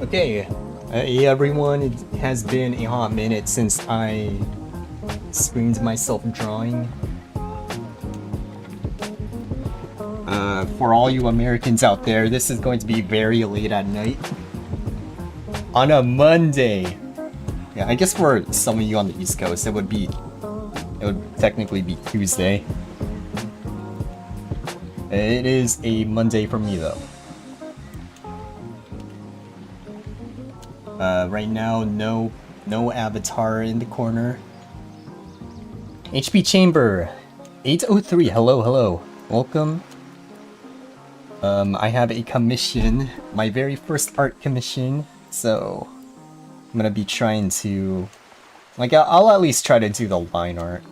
Okay, hey everyone, it has been a hot minute since I screened myself drawing. For all you Americans out there, this is going to be very late at night. On a Monday! Yeah, I guess for some of you on the East Coast, it would technically be Tuesday. It is a Monday for me though. Right now, no avatar in the corner. HP Chamber 803, hello, welcome. I have a commission, my very first art commission, so I'm gonna be trying to, like, I'll at least try to do the line art.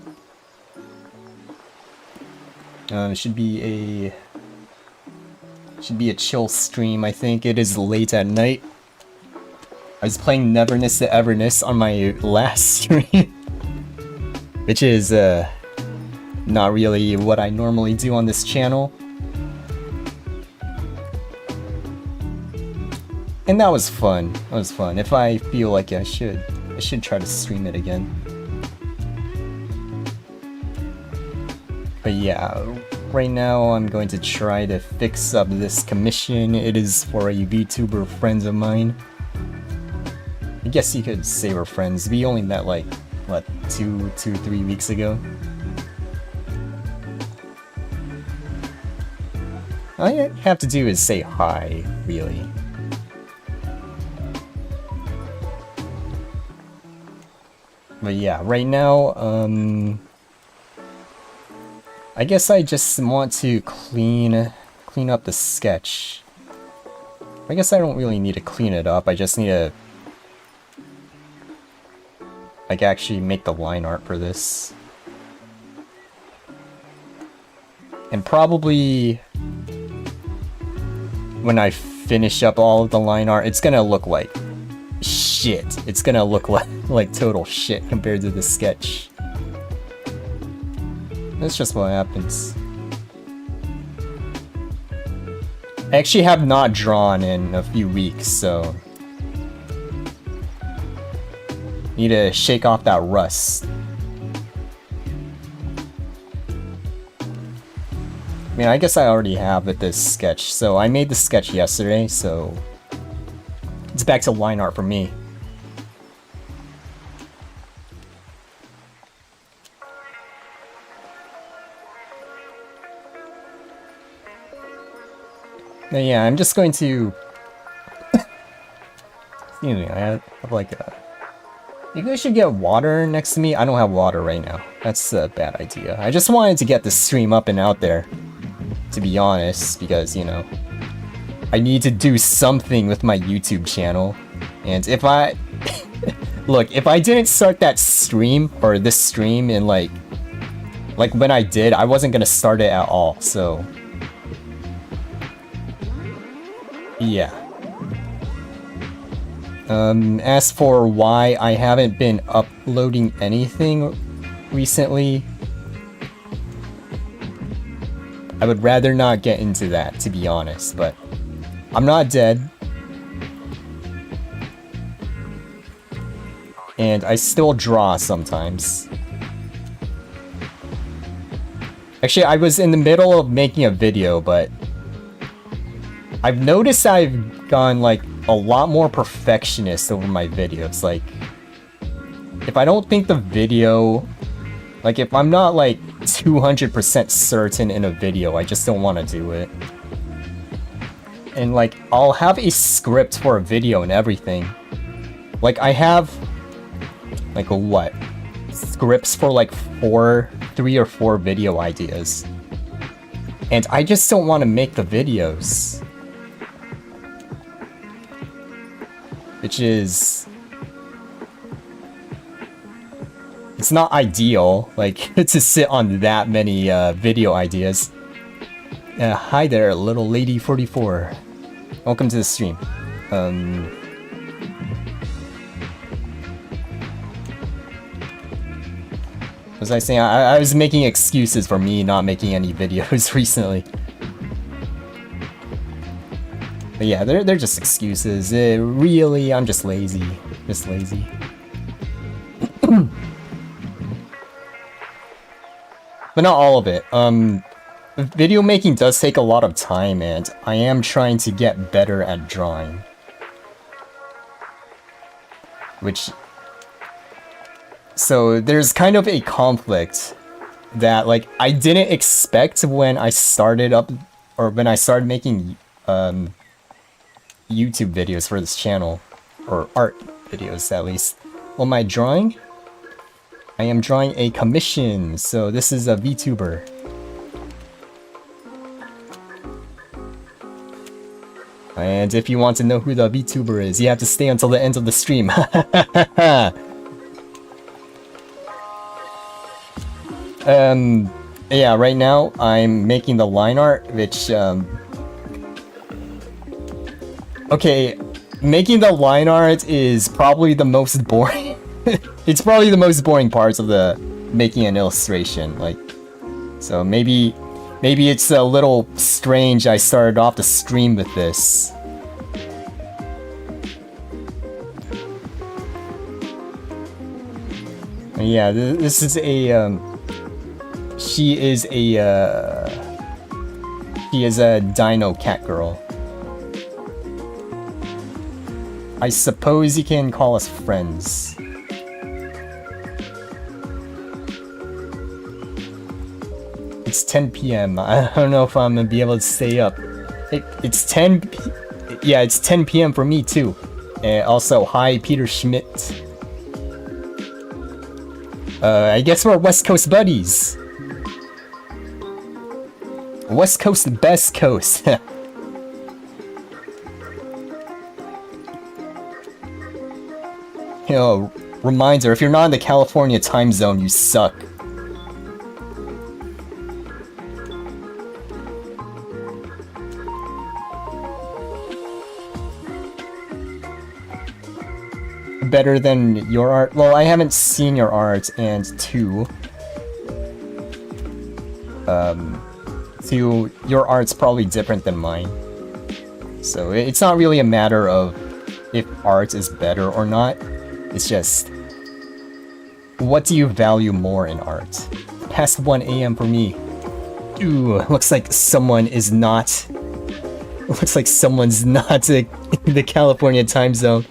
It should be a chill stream. I think it is late at night. I was playing Neverness to Everness on my last stream, which is not really what I normally do on this channel. And that was fun. If I feel like I should try to stream it again. But yeah, right now I'm going to try to fix up this commission. It is for a VTuber friend of mine. I guess you could say we're friends. We only met like, what, 3 weeks ago? All I have to do is say hi, really. But yeah, right now, I guess I just want to clean up the sketch. I guess I don't really need to clean it up, I just need to like actually make the line art for this. And probably when I finish up all of the line art, it's gonna look like shit. It's gonna look like total shit compared to the sketch. That's just what happens. I actually have not drawn in a few weeks, so need to shake off that rust. I mean, I guess I already have with this sketch, so I made the sketch yesterday, so it's back to line art for me. But yeah, I'm just going to excuse me, I have like a... You guys should get water next to me. I don't have water right now. That's a bad idea. I just wanted to get the stream up and out there, to be honest, because, you know, I need to do something with my YouTube channel. And if I... Look, if I didn't start that stream, or this stream in like when I did, I wasn't gonna start it at all, so... Yeah. As for why I haven't been uploading anything recently, I would rather not get into that, to be honest, but I'm not dead. And I still draw sometimes. Actually, I was in the middle of making a video, but I've noticed I've gone like a lot more perfectionist over my videos. Like, if I don't think the video, like if I'm not like 200% certain in a video, I just don't want to do it. And like, I'll have a script for a video and everything. Like, I have like what? Scripts for like 3 or 4 video ideas. And I just don't want to make the videos. Which is... It's not ideal, like, to sit on that many video ideas. Hi there, little lady 44. Welcome to the stream. Was I saying? I was making excuses for me not making any videos recently. But yeah, they're just excuses. Really, I'm just lazy. Just lazy. But not all of it. Video making does take a lot of time, and I am trying to get better at drawing. So there's kind of a conflict that, like, I didn't expect when I started making YouTube videos for this channel, or art videos at least. Well, my drawing, I am drawing a commission, so this is a VTuber. And if you want to know who the VTuber is, you have to stay until the end of the stream. Yeah, right now I'm making the line art, which, okay, making the line art is probably the most boring. It's probably the most boring parts of the making an illustration, like, so maybe it's a little strange I started off the stream with this. Yeah, this is a, she is a dino cat girl. I suppose you can call us friends. It's 10 p.m. I don't know if I'm gonna be able to stay up. It's 10 p.m. for me too. Also, hi Peter Schmidt. I guess we're West Coast buddies. West Coast, best coast. You know, reminder, if you're not in the California time zone, you suck. Better than your art? Well, I haven't seen your art, and two, your art's probably different than mine. So it's not really a matter of if art is better or not. It's just, what do you value more in art? Past 1 a.m. for me. Ooh, looks like someone is not... Looks like someone's not in the California time zone.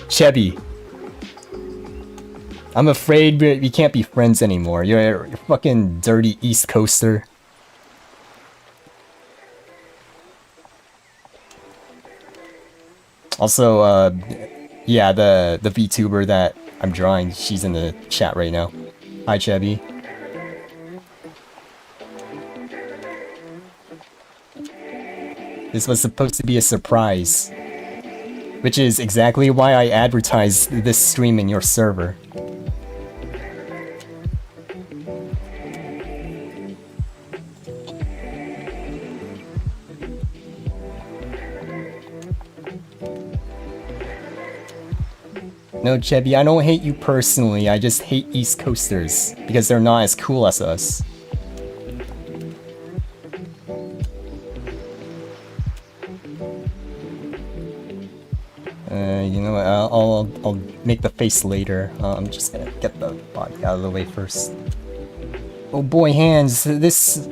Chebby. I'm afraid we can't be friends anymore. You're a fucking dirty East Coaster. Also, yeah, the VTuber that I'm drawing, she's in the chat right now. Hi, Chebby. This was supposed to be a surprise. Which is exactly why I advertised this stream in your server. No, Chebby, I don't hate you personally, I just hate East Coasters, because they're not as cool as us. You know what, I'll make the face later. I'm just gonna get the body out of the way first. Oh boy, hands, this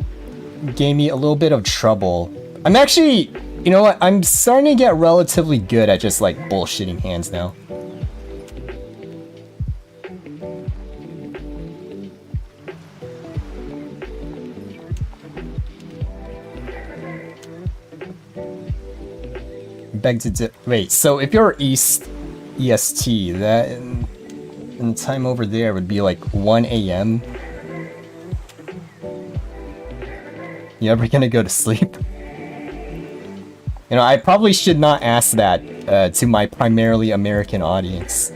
gave me a little bit of trouble. I'm actually, you know what, I'm starting to get relatively good at just like bullshitting hands now. Beg to wait, so if you're East EST, that and the time over there would be like 1 a.m. You ever gonna go to sleep? You know, I probably should not ask that to my primarily American audience.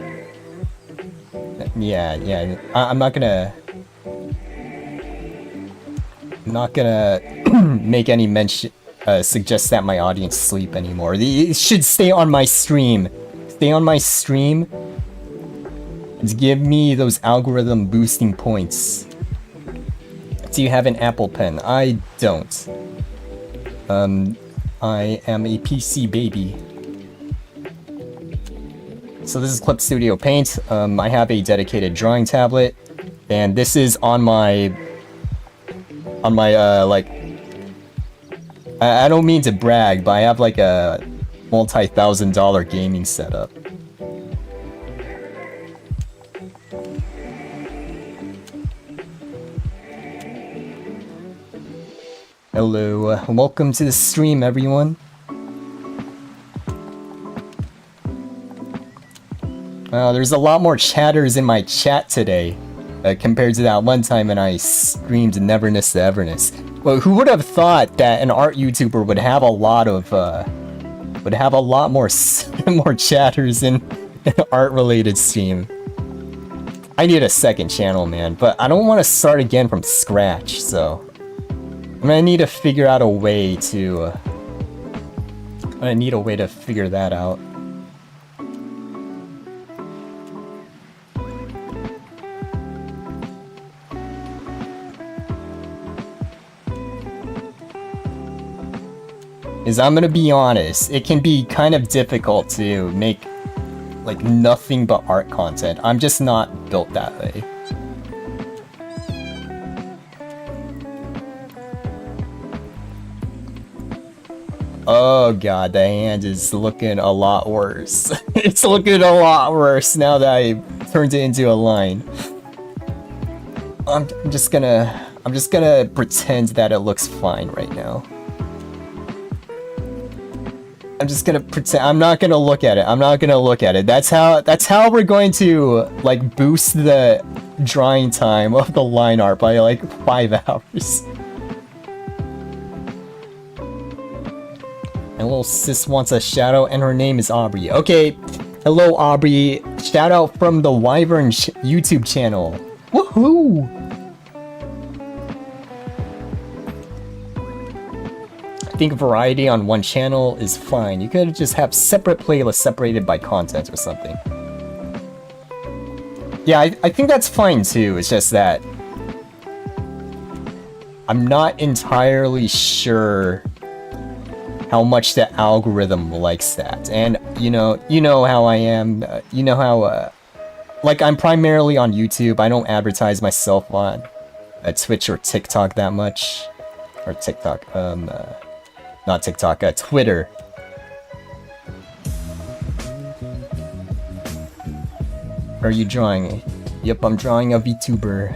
Yeah, I'm not gonna make any mention. Suggest that my audience sleep anymore. It should stay on my stream. Stay on my stream and give me those algorithm boosting points. Do you have an Apple Pen? I don't. I am a PC baby. So this is Clip Studio Paint. I have a dedicated drawing tablet, and this is on my like, I don't mean to brag, but I have like a multi-$1,000 gaming setup. Hello, welcome to the stream, everyone. There's a lot more chatters in my chat today compared to that one time when I streamed Neverness to Everness. Well, who would have thought that an art YouTuber would have a lot of more more chatters in an art-related stream? I need a second channel, man, but I don't want to start again from scratch, so I'm gonna need to figure out a way to. I'm gonna need a way to figure that out. Is I'm gonna be honest, it can be kind of difficult to make like nothing but art content. I'm just not built that way. Oh god, the hand is looking a lot worse. It's looking a lot worse now that I turned it into a line. I'm just gonna pretend that it looks fine right now. I'm just gonna pretend. I'm not gonna look at it. I'm not gonna look at it. That's how we're going to like boost the drawing time of the line art by like 5 hours. My little sis wants a shout out and her name is Aubrey. Okay, hello Aubrey. Shout out from the Wyvern YouTube channel. Woohoo! I think variety on one channel is fine. You could just have separate playlists separated by content or something. Yeah, I think that's fine too. It's just that I'm not entirely sure how much the algorithm likes that. And you know how I am. You know how like I'm primarily on YouTube. I don't advertise myself on Twitch or TikTok that much. Or TikTok. Not TikTok, Twitter. Are you drawing? Yep, I'm drawing a VTuber.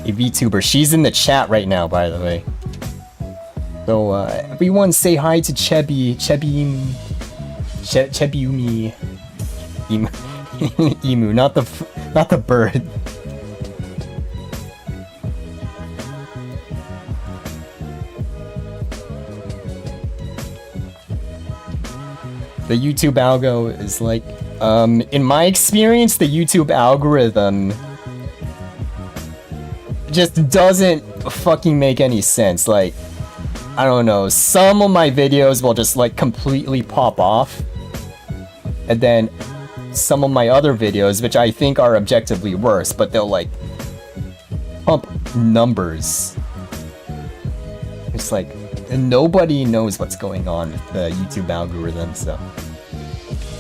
A VTuber. She's in the chat right now, by the way. So, everyone say hi to Chebiumi. Emu, not the bird. The YouTube algo is like, in my experience, the YouTube algorithm just doesn't fucking make any sense. Like, I don't know, some of my videos will just like completely pop off, and then some of my other videos, which I think are objectively worse, but they'll like pump numbers. It's like nobody knows what's going on with the YouTube algorithm, so.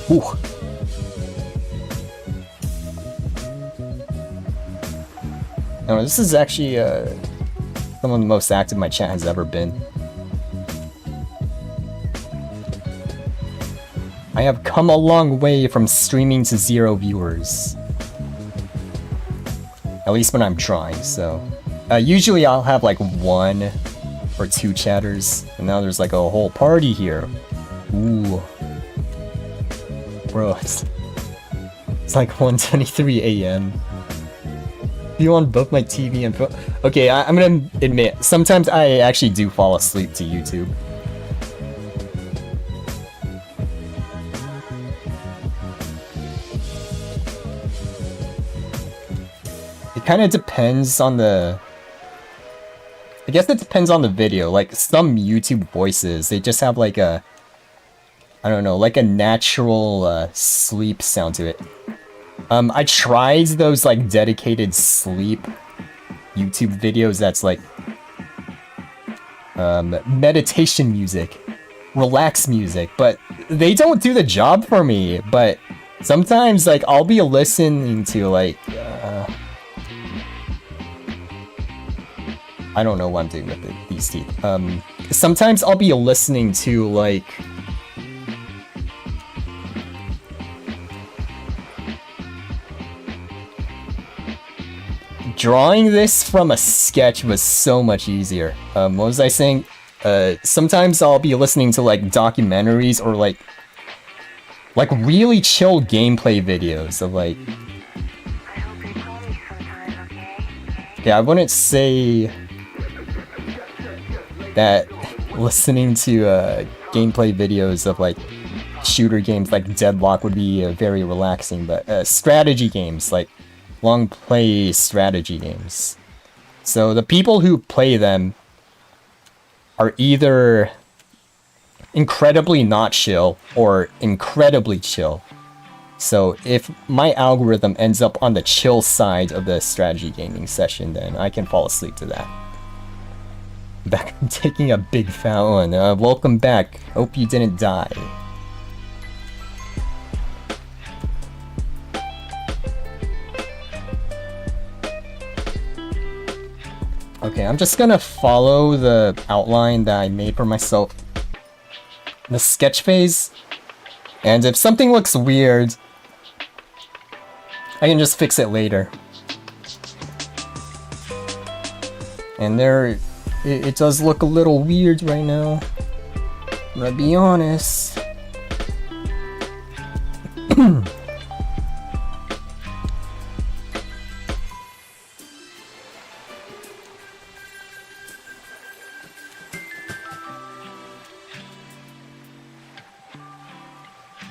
Whew. No, this is actually some of the most active my chat has ever been. I have come a long way from streaming to 0 viewers. At least when I'm trying, so. Usually I'll have like 1 or 2 chatters, and now there's like a whole party here. Ooh. Bro, it's like 1:23 a.m. You on both my TV and phone? Okay, I'm gonna admit, sometimes I actually do fall asleep to YouTube. It kind of depends on the... I guess it depends on the video. Like, some YouTube voices, they just have like a... I don't know, like a natural sleep sound to it. I tried those like dedicated sleep YouTube videos that's like meditation music, relax music, but they don't do the job for me. But sometimes like I'll be listening to like I don't know what I'm doing with these teeth. Sometimes I'll be listening to like drawing this from a sketch was so much easier. What was I saying? Sometimes I'll be listening to like documentaries or like really chill gameplay videos of like. Okay, I wouldn't say that listening to gameplay videos of like shooter games like Deadlock would be very relaxing, but strategy games like long play strategy games. So the people who play them are either incredibly not chill or incredibly chill. So if my algorithm ends up on the chill side of the strategy gaming session, then I can fall asleep to that. Back taking a big fat one. Welcome back. Hope you didn't die. Okay, I'm just gonna follow the outline that I made for myself. The sketch phase. And if something looks weird, I can just fix it later. And there, it does look a little weird right now. I'm gonna be honest.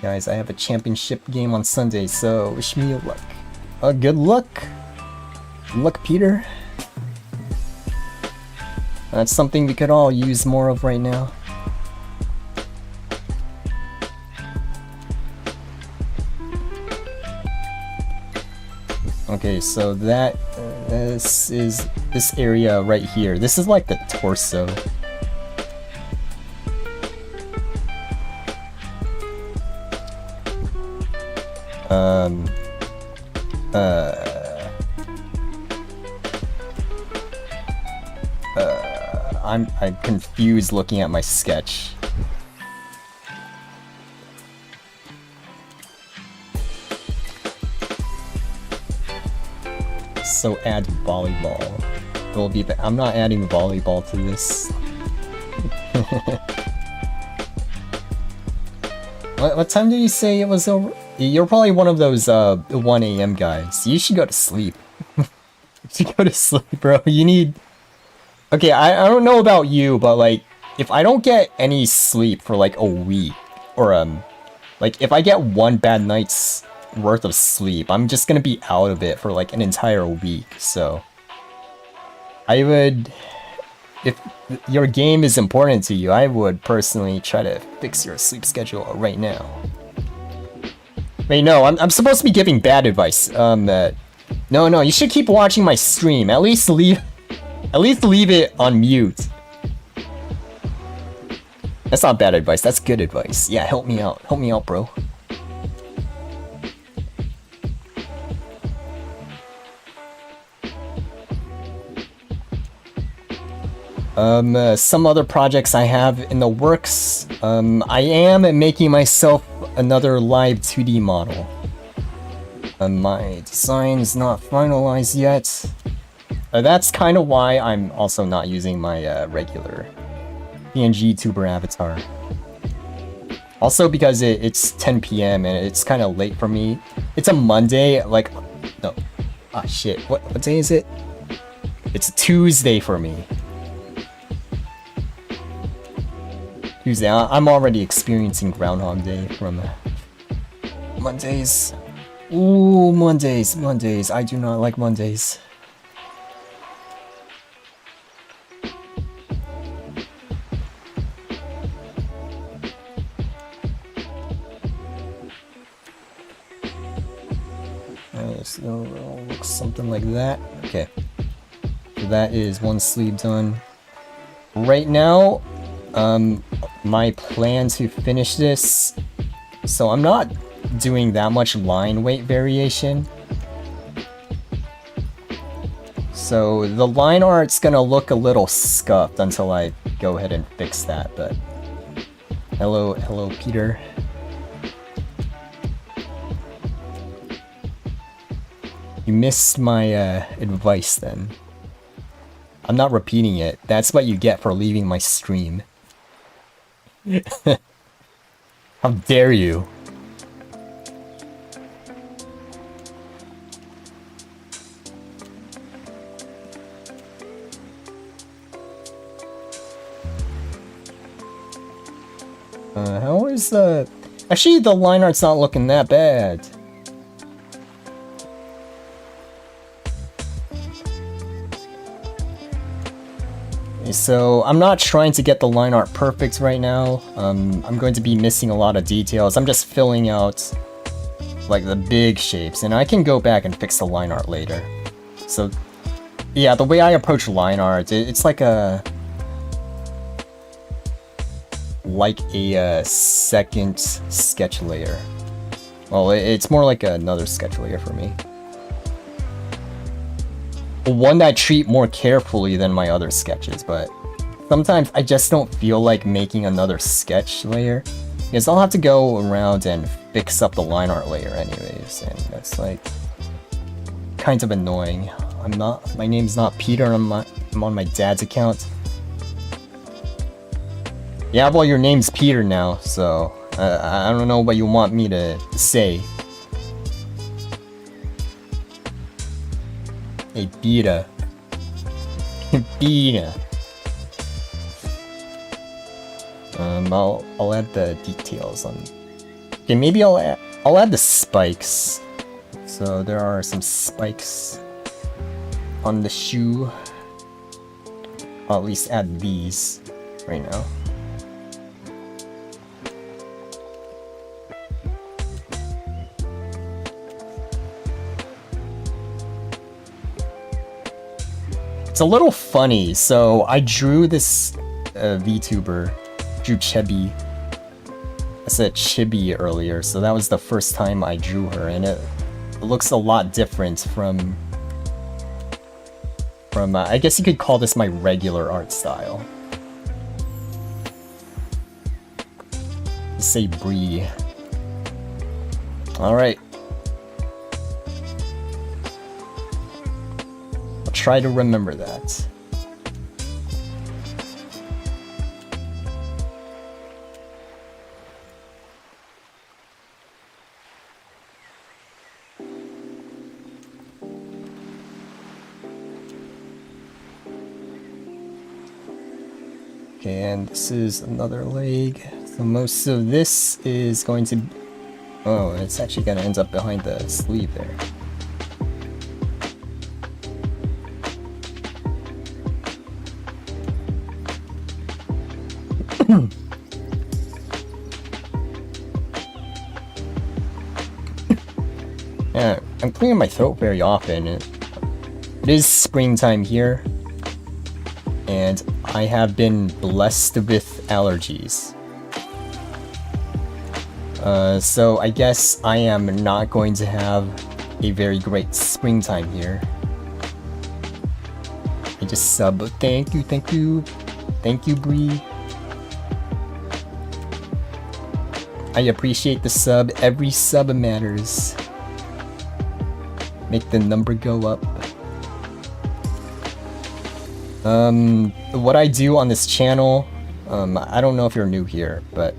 Guys, I have a championship game on Sunday, so wish me luck. Good luck. Good luck, Peter. That's something we could all use more of right now. Okay, so that this is this area right here. This is like the torso. I'm confused looking at my sketch. So add volleyball. It'll be I'm not adding volleyball to this. What time did you say it was over? You're probably one of those 1 AM guys. You should go to sleep. You should go to sleep, bro. You need... Okay, I don't know about you, but like, if I don't get any sleep for like a week, or like if I get one bad night's worth of sleep, I'm just gonna be out of it for like an entire week, so... I would... If your game is important to you, I would personally try to fix your sleep schedule right now. Wait, no, I'm supposed to be giving bad advice. No, you should keep watching my stream. At least leave it on mute. That's not bad advice, that's good advice. Yeah, help me out. Help me out, bro. Some other projects I have in the works. I am making myself another live 2D model. My design's not finalized yet. That's kind of why I'm also not using my regular PNG tuber avatar. Also because it's 10 PM and it's kind of late for me. It's a Monday, like... No. Ah, shit. What day is it? It's a Tuesday for me. Tuesday. I'm already experiencing Groundhog Day from Mondays. Ooh, Mondays. I do not like Mondays. So it'll look something like that. Okay. So that is one sleeve done. Right now, my plan to finish this, so I'm not doing that much line weight variation. So the line art's gonna look a little scuffed until I go ahead and fix that, but hello Peter. You missed my advice then. I'm not repeating it. That's what you get for leaving my stream. How dare you? How is the... Actually, the line art's not looking that bad. So, I'm not trying to get the line art perfect right now. I'm going to be missing a lot of details. I'm just filling out, like, the big shapes. And I can go back and fix the line art later. So, yeah, the way I approach line art, it's like a... second sketch layer. Well, it's more like another sketch layer for me. One that I treat more carefully than my other sketches, but sometimes I just don't feel like making another sketch layer, because I'll have to go around and fix up the line art layer anyways, and that's like kind of annoying. My name's not Peter, I'm on my dad's account. Yeah, well, your name's Peter now, so I don't know what you want me to say. Hey, Peter. Peter. I'll add the details on. Okay, maybe I'll add the spikes. So there are some spikes on the shoe. I'll at least add these right now. It's a little funny, so I drew this VTuber, drew Chibi. I said Chibi earlier, so that was the first time I drew her, and it looks a lot different from I guess you could call this my regular art style. Let's say Bree. Alright. Try to remember that. Okay, and this is another leg. So most of this is going to... Oh, it's actually going to end up behind the sleeve there. Yeah, I'm clearing my throat very often. It is springtime here, and I have been blessed with allergies. So I guess I am not going to have a very great springtime here. I just sub. Thank you, Bree. I appreciate the sub. Every sub matters. Make the number go up. What I do on this channel, I don't know if you're new here, but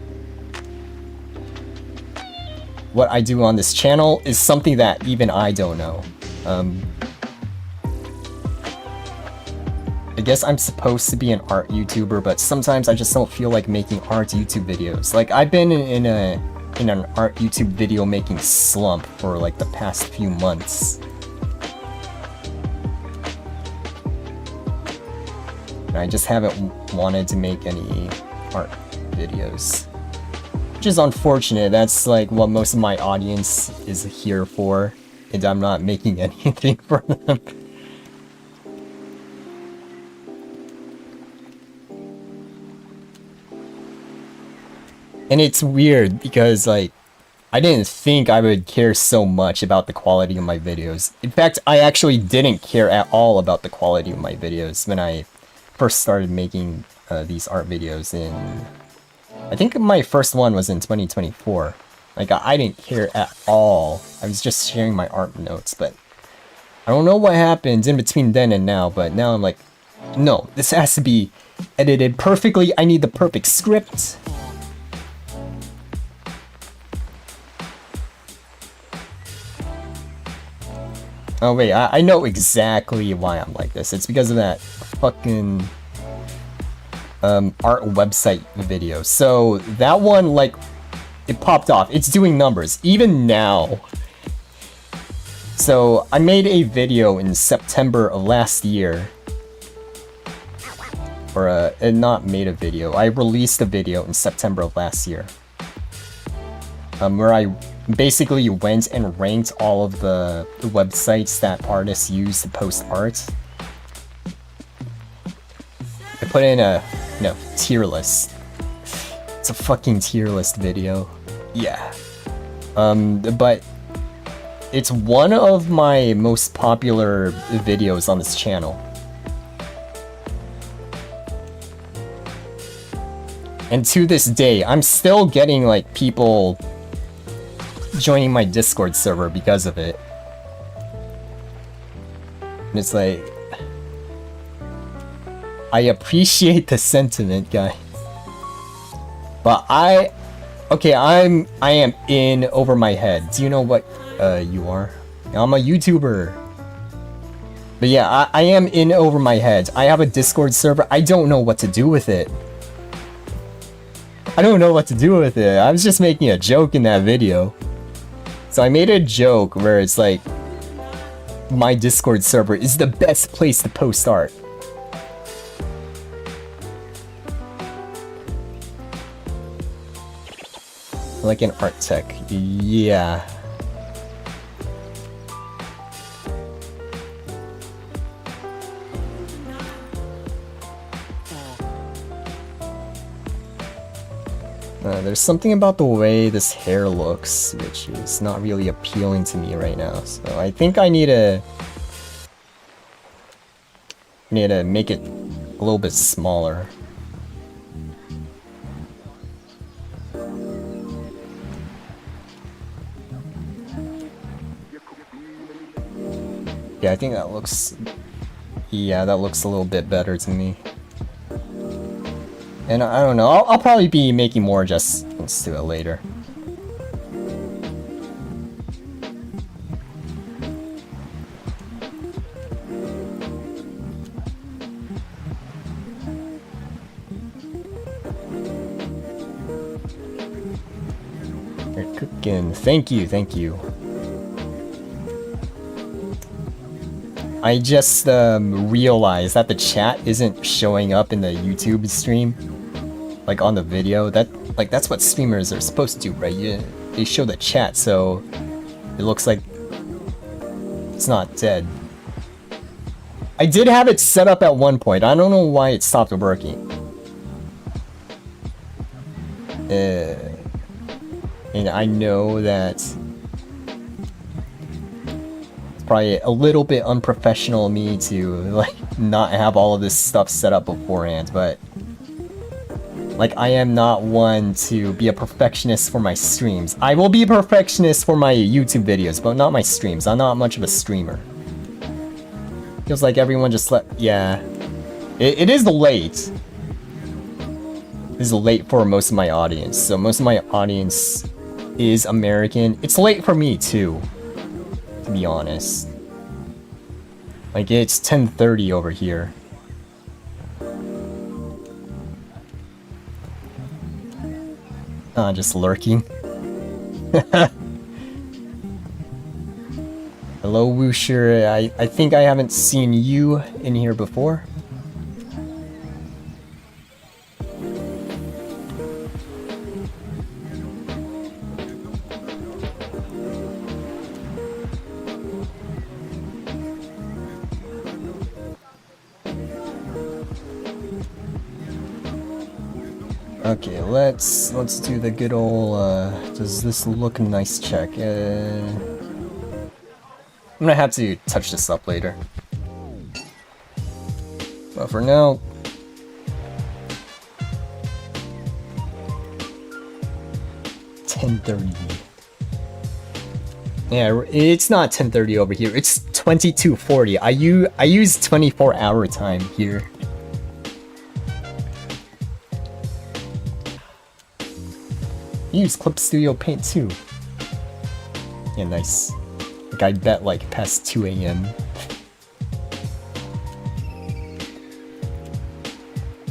what I do on this channel is something that even I don't know. I guess I'm supposed to be an art YouTuber, but sometimes I just don't feel like making art YouTube videos. Like, I've been in an art YouTube video making slump for like the past few months. And I just haven't wanted to make any art videos. Which is unfortunate. That's like what most of my audience is here for. and I'm not making anything for them. And it's weird because, like, I didn't think I would care so much about the quality of my videos. In fact, I actually didn't care at all about the quality of my videos when I first started making these art videos in... I think my first one was in 2024. Like, I didn't care at all. I was just sharing my art notes, but... I don't know what happened in between then and now, but now I'm like, no, this has to be edited perfectly. I need the perfect script. Oh wait, I know exactly why I'm like this. It's because of that fucking art website video. So that one, like, it popped off. It's doing numbers even now. So I made a video in September of last year. Or not made a video. I released a video in September of last year. Where I basically went and ranked all of the websites that artists use to post art. I put in a tier list. It's a fucking tier list video. Yeah. But it's one of my most popular videos on this channel. And to this day, I'm still getting like people joining my Discord server because of it. And it's like, I appreciate the sentiment, guy. But I am in over my head. Do you know what you are? I'm a YouTuber. But yeah, I am in over my head. I have a Discord server. I don't know what to do with it. I don't know what to do with it. I was just making a joke in that video. So I made a joke where it's like, my Discord server is the best place to post art. Like an art tech, yeah. There's something about the way this hair looks, which is not really appealing to me right now. So I think I need to make it a little bit smaller. Yeah, I think that looks... Yeah, that looks a little bit better to me. And I don't know, I'll probably be making more adjustments to it later. You're cooking. Thank you, thank you. I just realized that the chat isn't showing up in the YouTube stream, like on the video. That's what streamers are supposed to do, right? They show the chat, so it looks like it's not dead. I did have it set up at one point. I don't know why it stopped working. And I know that probably a little bit unprofessional of me to like not have all of this stuff set up beforehand, but like I am not one to be a perfectionist for my streams. I will be a perfectionist for my YouTube videos, but not my streams. I'm not much of a streamer. Feels like everyone just yeah. It is late. It is late for most of my audience. So most of my audience is American. It's late for me too, to be honest. Like, it's 10:30 over here. Just lurking. Hello, Woosher. I think I haven't seen you in here before. Okay, let's do the good old does this look nice check. I'm gonna have to touch this up later. But for now, $10:30. Yeah, it's not 10:30 over here. It's 22:40. I use 24-hour time here. Use Clip Studio Paint too. Yeah, nice. Like I bet like past 2 a.m.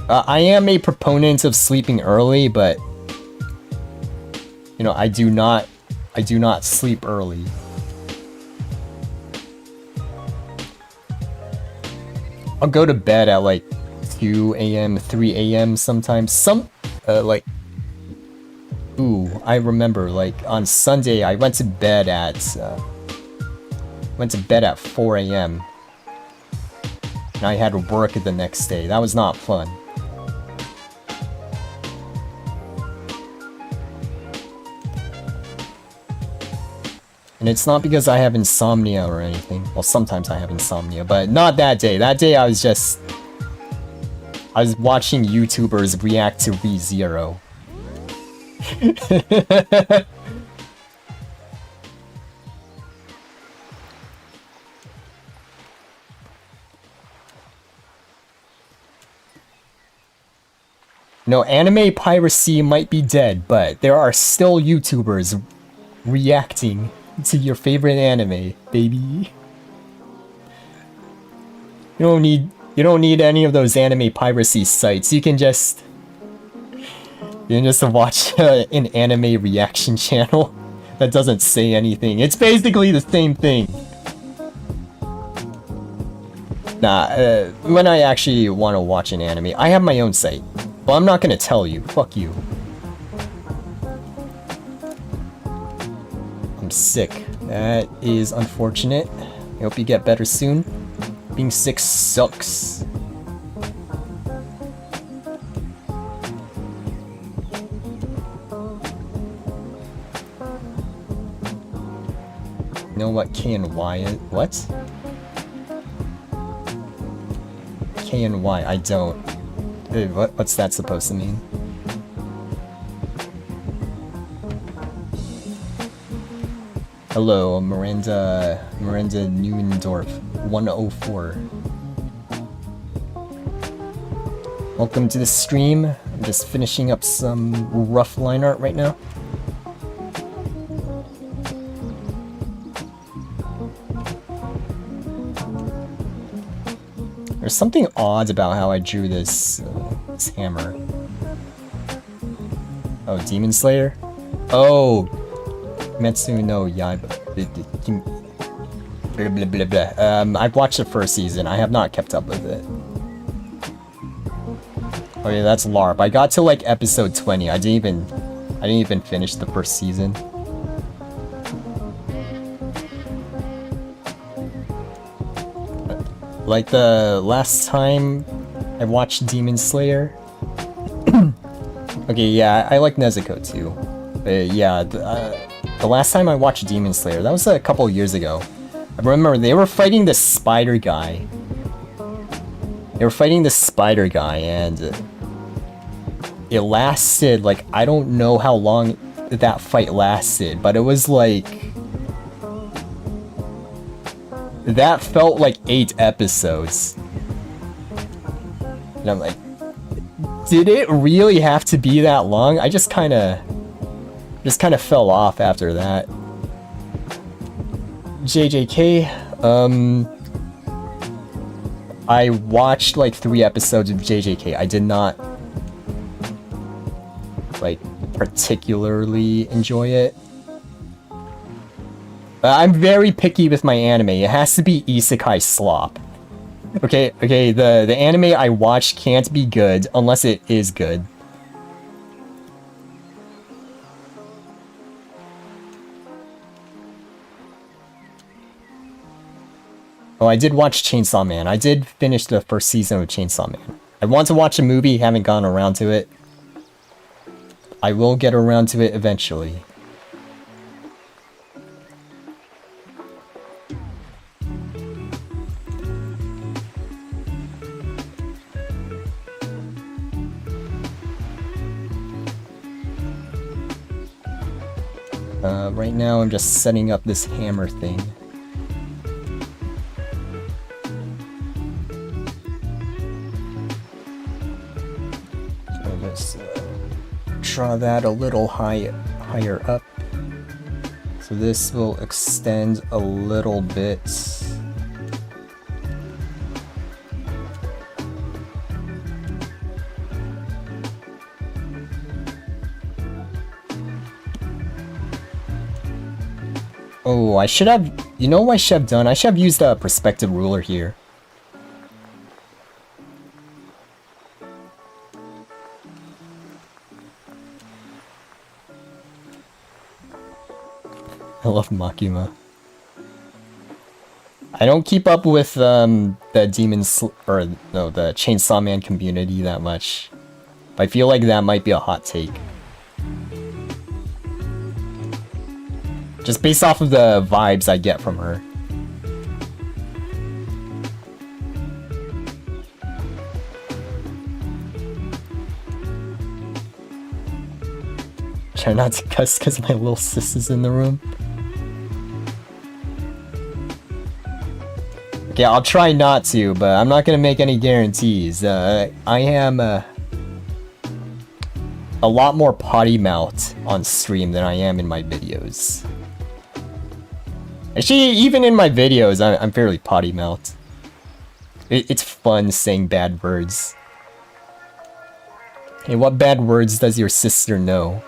I am a proponent of sleeping early, but you know, I do not sleep early. I'll go to bed at like 2 a.m., 3 a.m. sometimes. Like, ooh, I remember like on Sunday I went to bed at 4 a.m. and I had to work the next day. That was not fun. And it's not because I have insomnia or anything. Well, sometimes I have insomnia, but not that day. That day I was watching YouTubers react to ReZero. No, anime piracy might be dead, but there are still YouTubers reacting to your favorite anime, baby. You don't need any of those anime piracy sites. You can just watch an anime reaction channel that doesn't say anything. It's basically the same thing. Nah, when I actually want to watch an anime, I have my own site. Well, I'm not gonna tell you. Fuck you. I'm sick. That is unfortunate. I hope you get better soon. Being sick sucks. You know what K and Y is? What? K and Y, I don't. What's that supposed to mean? Hello, Miranda Neuendorf, 104. Welcome to the stream. I'm just finishing up some rough line art right now. There's something odd about how I drew this hammer. Oh, Demon Slayer? Oh, Metsu no Yaiba. Blah, blah, blah, blah. I've watched the first season. I have not kept up with it. Oh yeah, that's LARP. I got to like episode 20. I didn't even finish the first season. Like the last time I watched Demon Slayer. Okay, yeah, I like Nezuko too. But yeah, the last time I watched Demon Slayer, that was a couple years ago. I remember they were fighting the spider guy. And it lasted, like, I don't know how long that fight lasted, but it was like... That felt like 8 episodes. And I'm like, did it really have to be that long? I just kind of fell off after that. JJK, I watched like 3 episodes of JJK. I did not like particularly enjoy it. I'm very picky with my anime. It has to be isekai slop. Okay, the anime I watch can't be good unless it is good. Oh, I did watch Chainsaw Man. I did finish the first season of Chainsaw Man. I want to watch a movie, haven't gone around to it. I will get around to it eventually. Right now I'm just setting up this hammer thing. So let's draw that a little higher up. So this will extend a little bit. Oh, I should have, you know what I should have done? I should have used a perspective ruler here. I love Makima. I don't keep up with the the Chainsaw Man community that much. I feel like that might be a hot take. Just based off of the vibes I get from her. Try not to cuss because my little sis is in the room. Okay, I'll try not to, but I'm not gonna make any guarantees. I am a lot more potty mouthed on stream than I am in my videos. Actually, even in my videos, I'm fairly potty mouthed. It's fun saying bad words. Hey, what bad words does your sister know?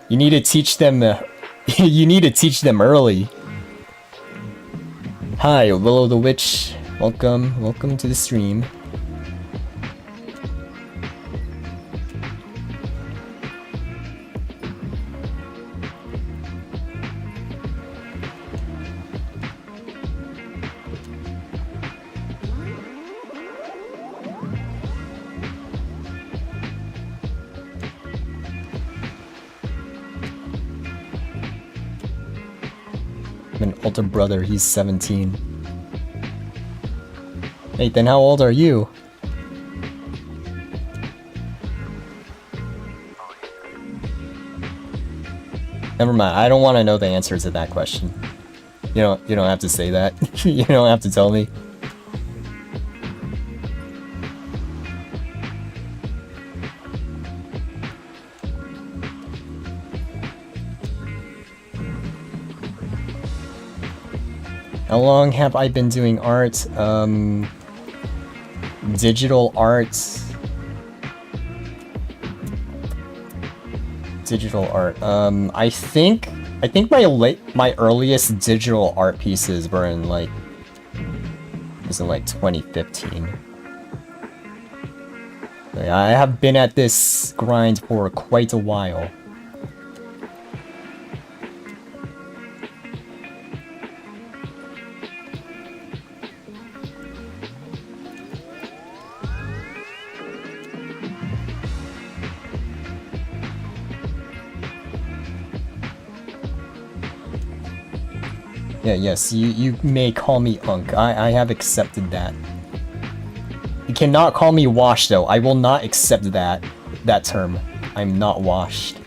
You need to teach them. You need to teach them early. Hi, Willow the Witch. Welcome to the stream. An older brother, he's 17. Hey, then how old are you? Never mind, I don't want to know the answer to that question. You don't have to say that. You don't have to tell me. How long have I been doing art? Digital art. Digital art. I think my earliest digital art pieces were in like 2015. I have been at this grind for quite a while. Yeah, yes, you may call me Unk. I have accepted that. You cannot call me washed though. I will not accept that term. I'm not washed.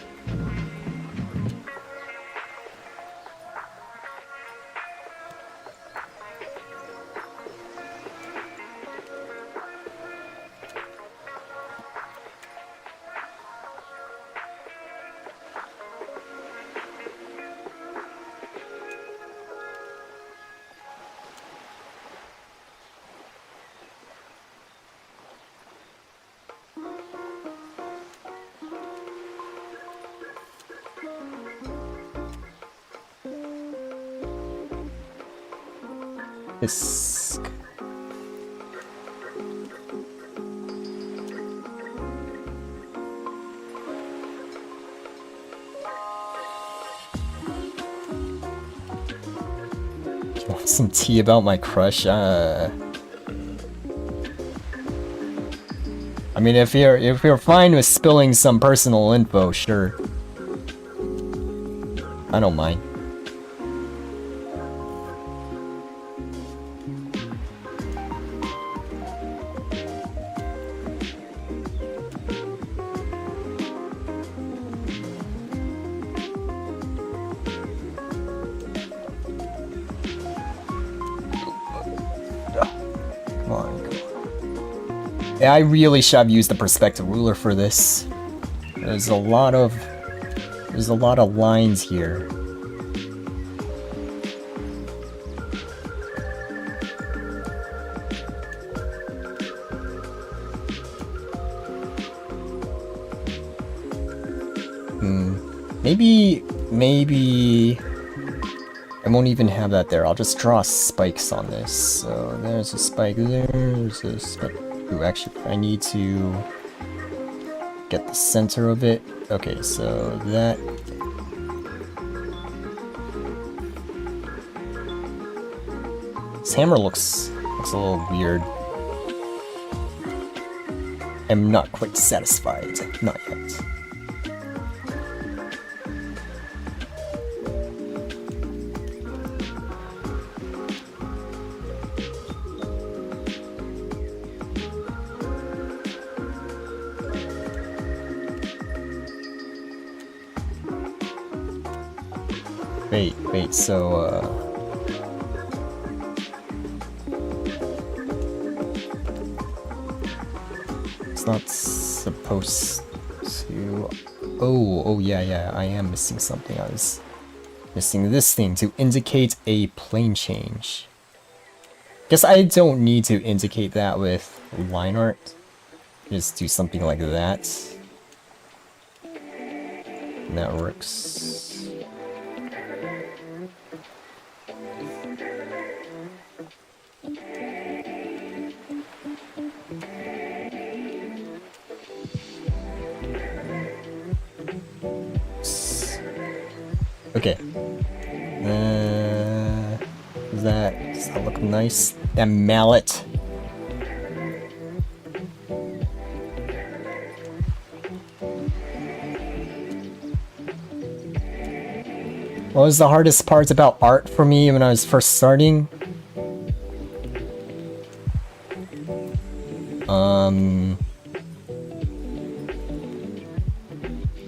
This. some tea about my crush. I mean, if you're fine with spilling some personal info, sure. I don't mind. Come on. Yeah, I really should have used the perspective ruler for this. There's a lot of lines here. Maybe I won't even have that there. I'll just draw spikes on this. So there's a spike, there's a spike. Ooh, actually, I need to get the center of it. Okay, so that. This hammer looks a little weird. I'm not quite satisfied. Not yet. Wait, so, it's not supposed to... Oh, yeah, I am missing something. I was missing this thing to indicate a plane change. Guess I don't need to indicate that with line art. Just do something like that. And that works. Okay. Does that look nice? That mallet. What was the hardest part about art for me when I was first starting?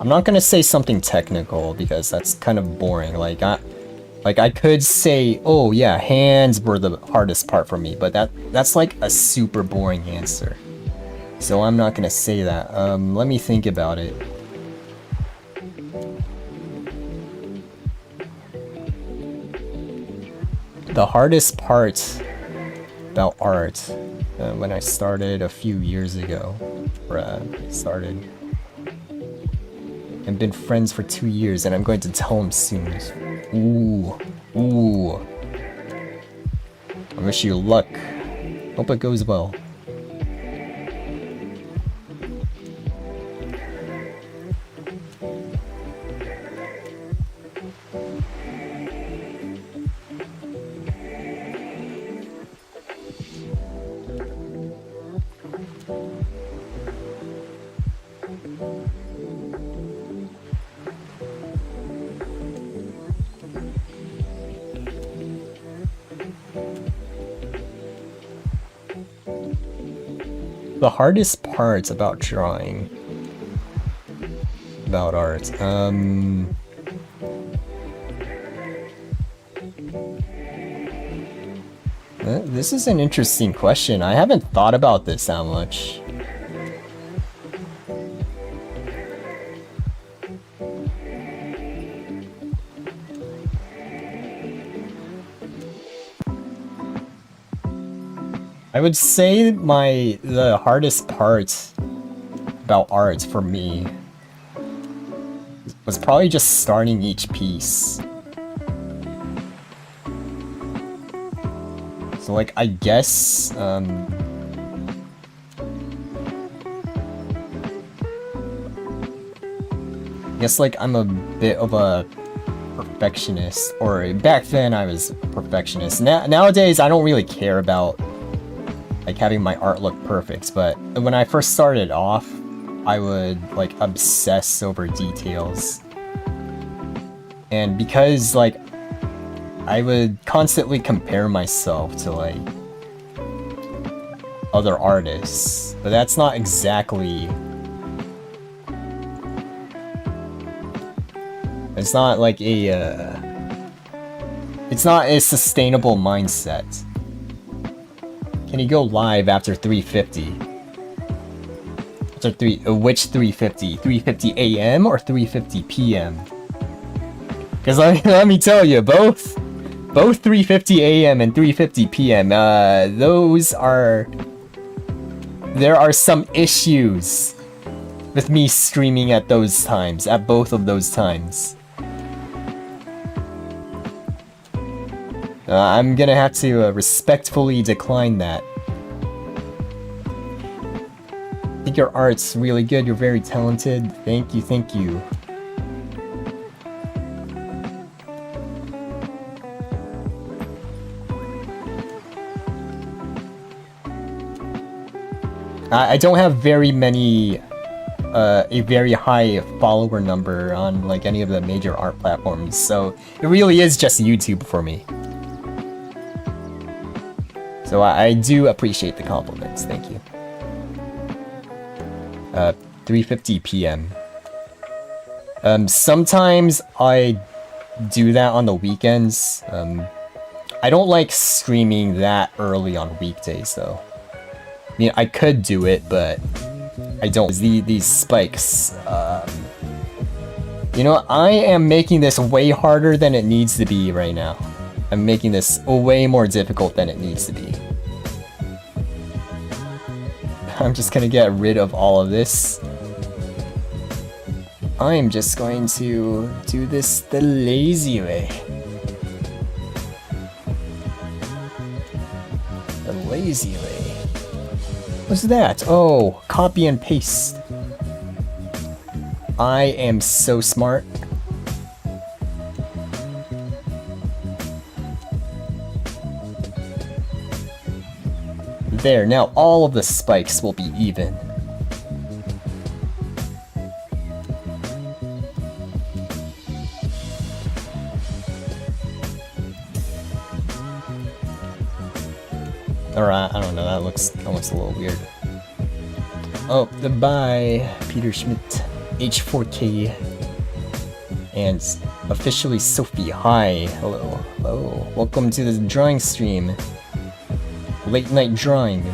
I'm not gonna say something technical because that's kind of boring. Like I could say, oh yeah, hands were the hardest part for me, but that's like a super boring answer. So I'm not gonna say that. Let me think about it. The hardest part about art when I started a few years ago, I've been friends for 2 years and I'm going to tell him soon. Ooh. I wish you luck. Hope it goes well. The hardest part about drawing, about art, this is an interesting question. I haven't thought about this that much. I would say the hardest part about art for me was probably just starting each piece. So like I guess like I'm a bit of a perfectionist, or back then I was a perfectionist. Nowadays I don't really care about like having my art look perfect, but when I first started off, I would like obsess over details. And because like I would constantly compare myself to like other artists, but that's not exactly, it's not like it's not a sustainable mindset. Can you go live after 3:50? After which 3:50? 3:50 a.m. or 3:50 p.m.? Because let me tell you, both 3:50 a.m. and 3:50 p.m. There are some issues with me streaming at those times, at both of those times. I'm gonna have to respectfully decline that. I think your art's really good, you're very talented. Thank you, thank you. I don't have very many, a very high follower number on like any of the major art platforms, so it really is just YouTube for me. So I do appreciate the compliments, thank you. 3:50 p.m. Sometimes I do that on the weekends. I don't like streaming that early on weekdays though. I mean, I could do it, but I don't. These spikes, you know, I am making this way harder than it needs to be right now. I'm making this way more difficult than it needs to be. I'm just gonna get rid of all of this. I'm just going to do this the lazy way. The lazy way. What's that? Oh, copy and paste. I am so smart. There, now all of the spikes will be even. Alright, I don't know, that looks a little weird. Oh, goodbye, Peter Schmidt, H4K, and officially Sophie. Hi, hello, hello. Welcome to the drawing stream. Late night drawing.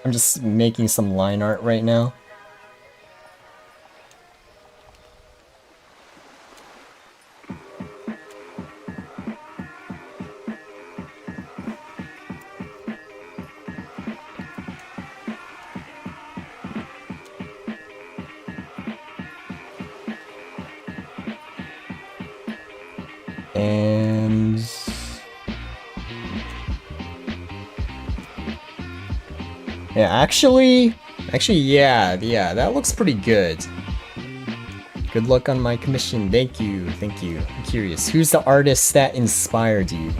I'm just making some line art right now. And yeah, actually, yeah, that looks pretty good. Good luck on my commission. Thank you, thank you. I'm curious, who's the artist that inspired you?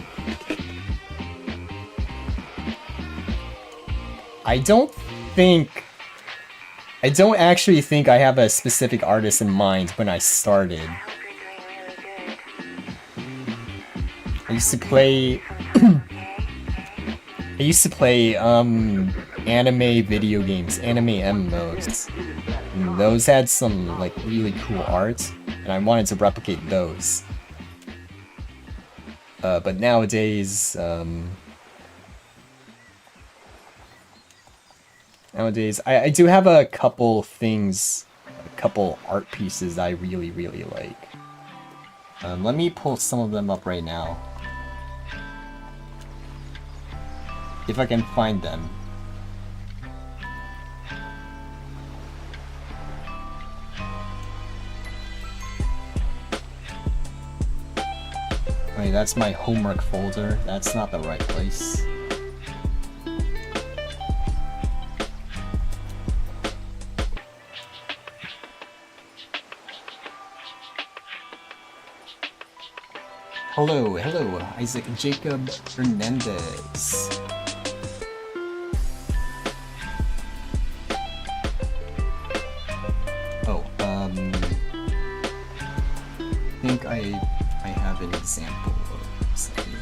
I don't actually think I have a specific artist in mind when I started. I used to play anime video games, anime MMOs. And those had some like really cool art, and I wanted to replicate those. But nowadays, I do have a couple things, a couple art pieces I really like. Let me pull some of them up right now. If I can find them. Wait, that's my homework folder. That's not the right place. Hello, hello, Isaac Jacob Hernandez. Oh, I think I have an example of something.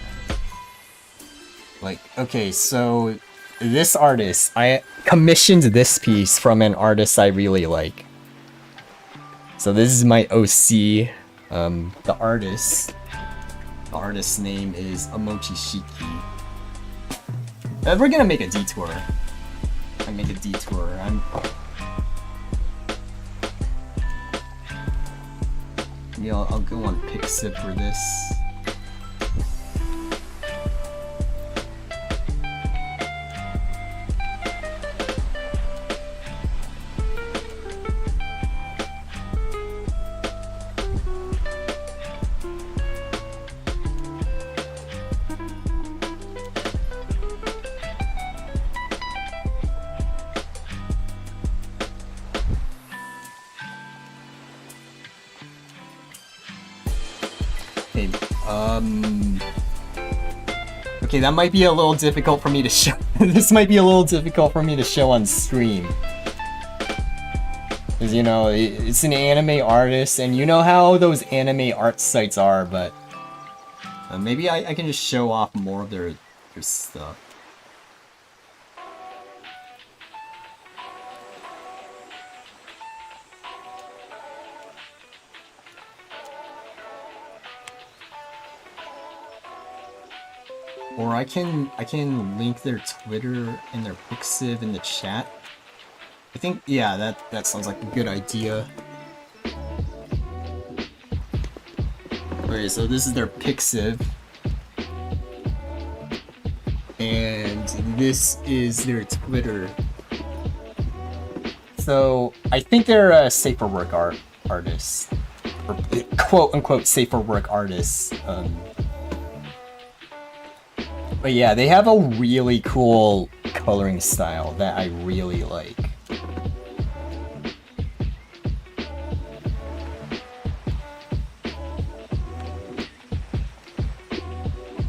Like, okay, so this artist, I commissioned this piece from an artist I really like. So this is my OC. The artist's name is Amochishiki. We're gonna make a detour. Yeah, I'll go on Pixiv for this. Okay, that might be a little difficult for me to show. This might be a little difficult for me to show on stream. Because, you know, it's an anime artist, and you know how those anime art sites are, but... maybe I can just show off more of their stuff. Or I can link their Twitter and their Pixiv in the chat. I think, yeah, that sounds like a good idea. Okay, so this is their Pixiv. And this is their Twitter. So, I think they're a safer work artist. Or quote-unquote safer work artists. But yeah, they have a really cool coloring style that I really like.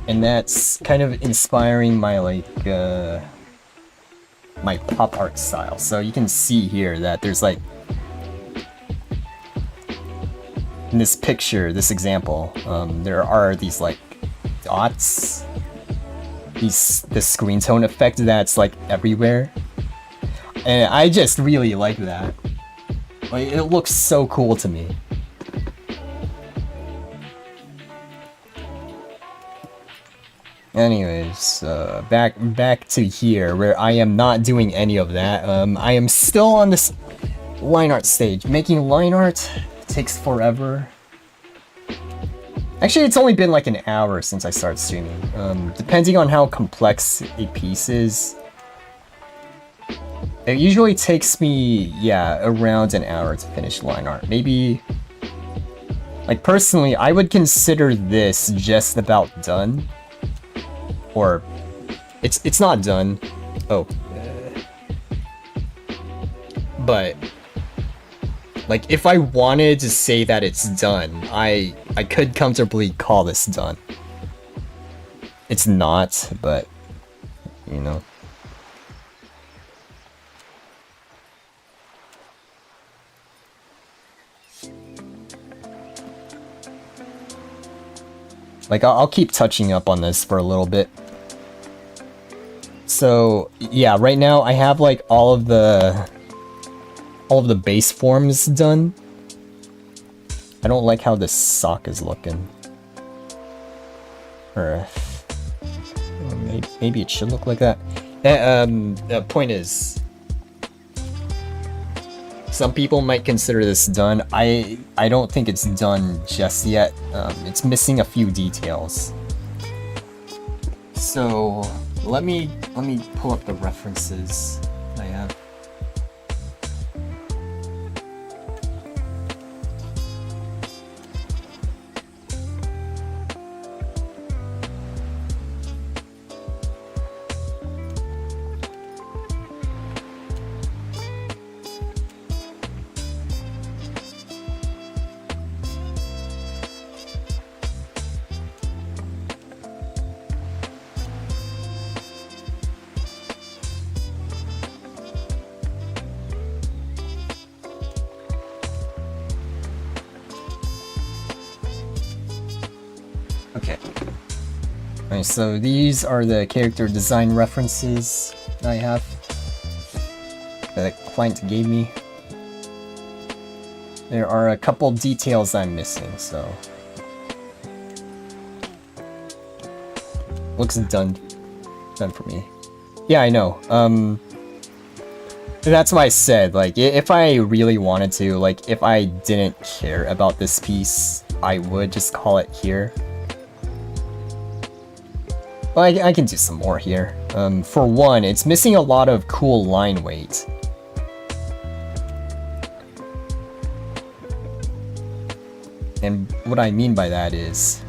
And that's kind of inspiring my my pop art style. So you can see here that there's like, in this picture, this example, there are these like dots. The screen tone effect that's like everywhere, and I just really like that. Like, it looks so cool to me. Anyways, back to here where I am not doing any of that. I am still on this line art stage. Making line art takes forever. Actually, it's only been like an hour since I started streaming. Depending on how complex a piece is, it usually takes me, yeah, around an hour to finish line art. Maybe, like personally, I would consider this just about done. Or, it's not done. Oh. But, like, if I wanted to say that it's done, I could comfortably call this done. It's not, but, you know. Like, I'll keep touching up on this for a little bit. So, yeah, right now I have, like, all of the base forms done. I don't like how this sock is looking. Or maybe it should look like that. The point is, some people might consider this done. I don't think it's done just yet. It's missing a few details. So let me pull up the references I have. Okay. Alright, so these are the character design references I have that the client gave me. There are a couple details I'm missing, so... Looks done for me. Yeah, I know. That's why I said, like, if I really wanted to, like, if I didn't care about this piece, I would just call it here. But I can do some more here. For one, it's missing a lot of cool line weight. And what I mean by that is,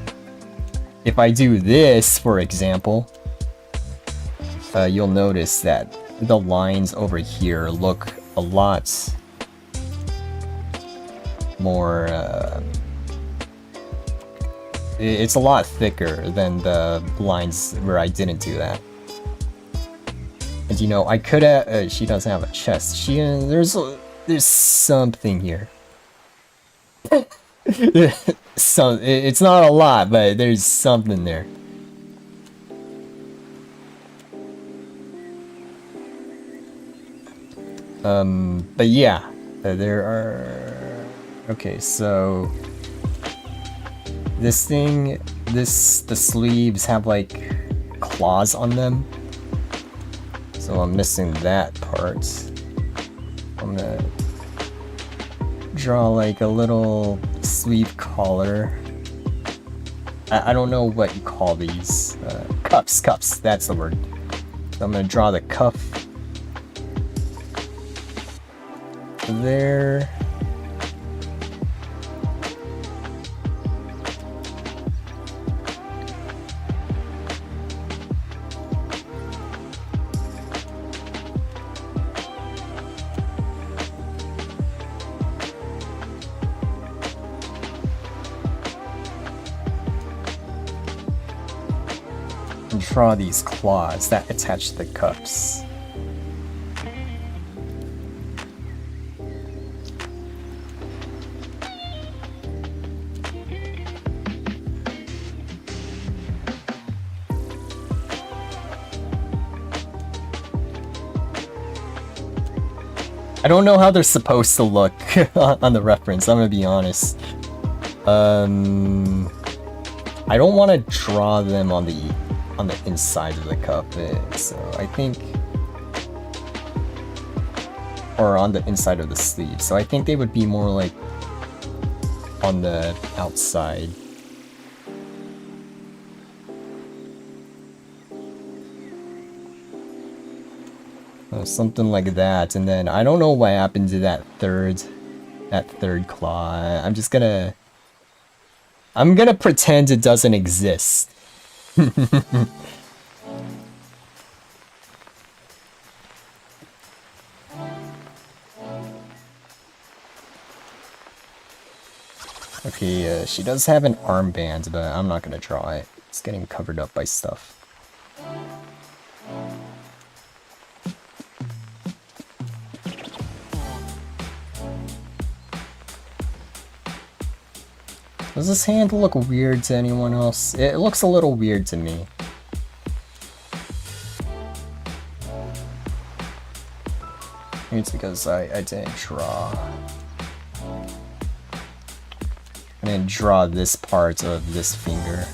if I do this, for example, you'll notice that the lines over here look a lot more, it's a lot thicker than the lines where I didn't do that. And you know, I could have, she doesn't have a chest. There's something here. It's not a lot, but there's something there. But yeah, there are... Okay, so... This thing, the sleeves have like claws on them. So I'm missing that part. I'm gonna draw like a little sleeve collar. I don't know what you call these. Cuffs, that's the word. So I'm gonna draw the cuff there. And draw these claws that attach the cuffs. I don't know how they're supposed to look on the reference, I'm gonna be honest. I don't want to draw them on the inside of the cup, so I think... Or on the inside of the sleeve, so I think they would be more like on the outside. Something like that, and then I don't know what happened to that third claw. I'm gonna pretend it doesn't exist. Okay, she does have an armband, but I'm not gonna draw it. It's getting covered up by stuff. Does this hand look weird to anyone else? It looks a little weird to me. Maybe it's because I didn't draw. I didn't draw this part of this finger.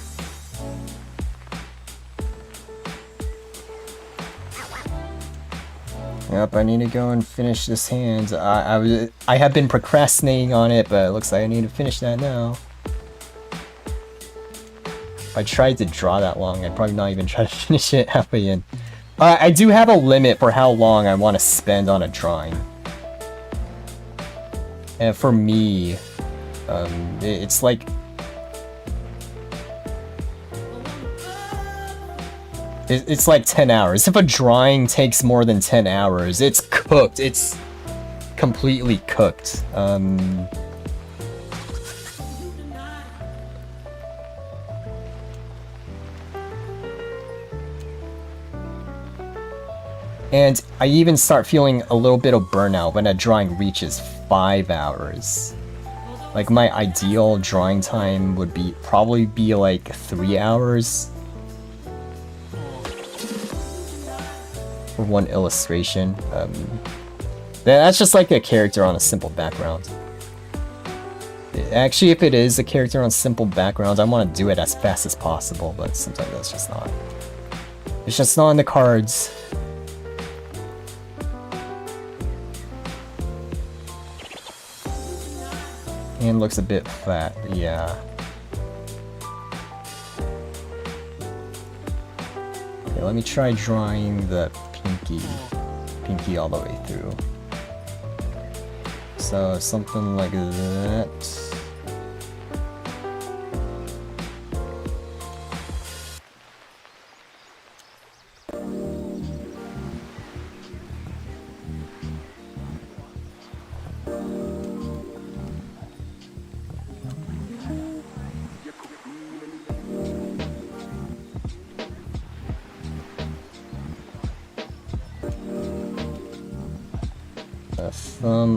Yep, I need to go and finish this hand. I have been procrastinating on it, but it looks like I need to finish that now. If I tried to draw that long, I'd probably not even try to finish it halfway in. I do have a limit for how long I want to spend on a drawing. And for me, it's like... It's like 10 hours. If a drawing takes more than 10 hours, it's cooked. It's completely cooked. And I even start feeling a little bit of burnout when a drawing reaches 5 hours. Like my ideal drawing time would probably be like 3 hours for one illustration. That's just like a character on a simple background. Actually, if it is a character on simple backgrounds, I want to do it as fast as possible, but sometimes that's just not. It's just not in the cards. And looks a bit flat, yeah. Okay, let me try drawing the pinky all the way through. So something like that.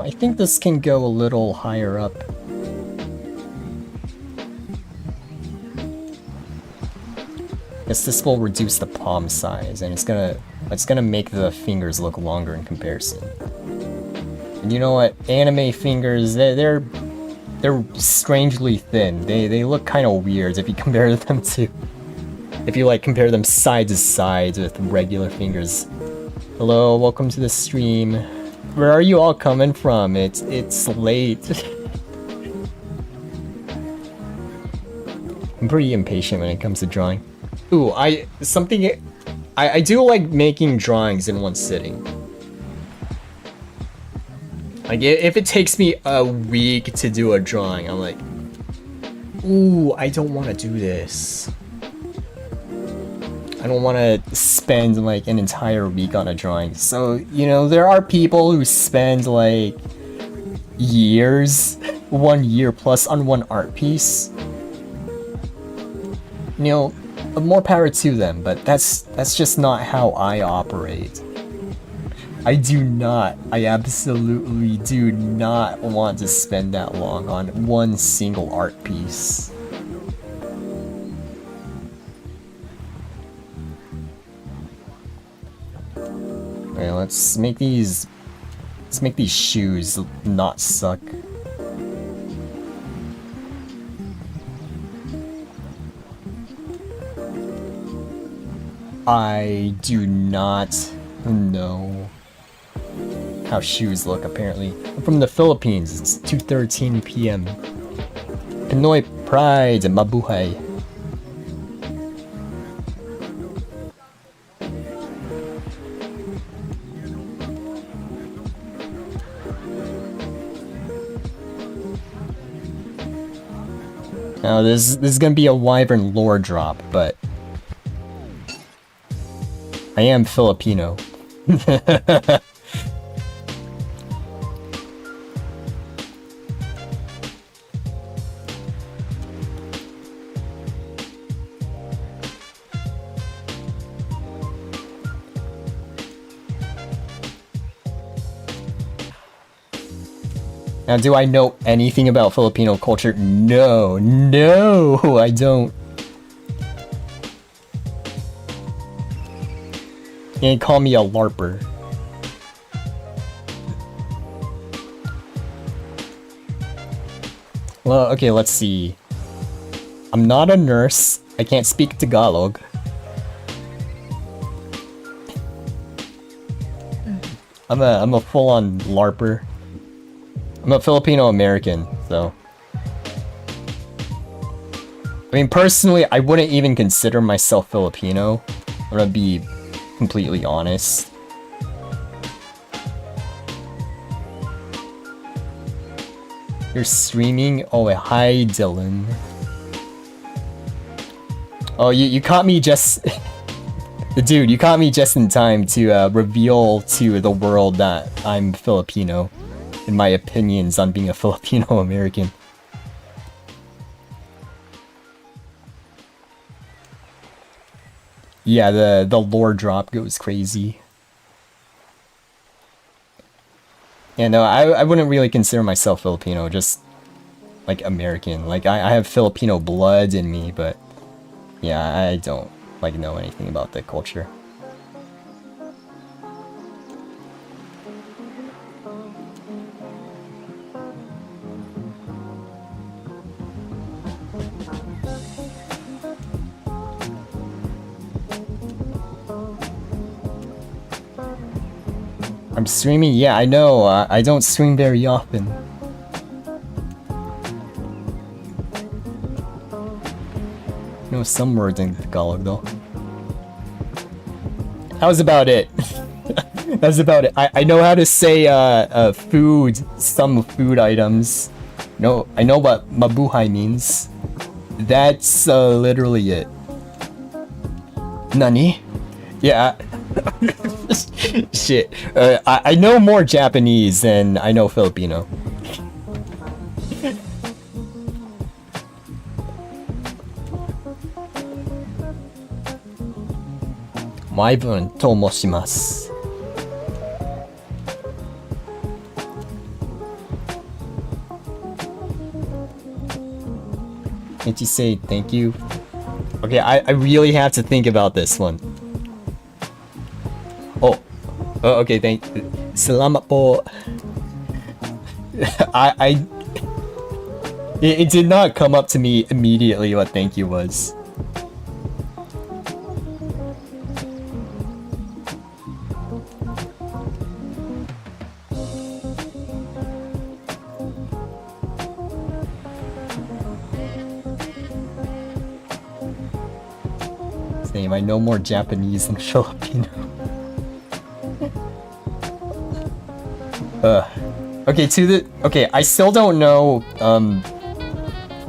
I think this can go a little higher up. Guess this will reduce the palm size, and it's gonna make the fingers look longer in comparison. And you know what? Anime fingers, they're strangely thin. They look kind of weird if you compare them to, if you like compare them side to side with regular fingers. Hello, welcome to the stream. Where are you all coming from? It's late. I'm pretty impatient when it comes to drawing. Ooh, I do like making drawings in one sitting. Like if it takes me a week to do a drawing, I'm like, ooh, I don't want to do this. I don't want to spend like an entire week on a drawing. So, you know, there are people who spend like years, 1 year plus on one art piece. You know, more power to them, but that's just not how I operate. I absolutely do not want to spend that long on one single art piece. Okay, let's make these shoes not suck. I do not know how shoes look, apparently. I'm from the Philippines. It's 2:13 p.m. Pinoy pride and mabuhay. Now this is gonna be a Wyvern lore drop, but I am Filipino. Now, do I know anything about Filipino culture? No, I don't. You can't call me a LARPer. Well, okay, let's see. I'm not a nurse. I can't speak Tagalog. I'm a full-on LARPer. I'm a Filipino American, so. I mean, personally, I wouldn't even consider myself Filipino. I'm gonna be completely honest. You're streaming? Oh, hi, Dylan. Oh, you caught me just... Dude, you caught me just in time to reveal to the world that I'm Filipino. In my opinions on being a Filipino American. Yeah, the lore drop goes crazy. Yeah, no, I wouldn't really consider myself Filipino, just like American. Like I have Filipino blood in me, but yeah, I don't like know anything about the culture. I'm streaming? Yeah, I know. I don't stream very often. Know some words in Tagalog though. That was about it. That's about it. I know how to say food, some food items. No, I know what mabuhay means. That's literally it. Nani? Yeah. Shit. I know more Japanese than I know Filipino. Maibun to moshimasu. Can't you say thank you? Okay, I really have to think about this one. Oh, okay, salamat po. It did not come up to me immediately what thank you was. Same, I know more Japanese than Filipino. Okay, I still don't know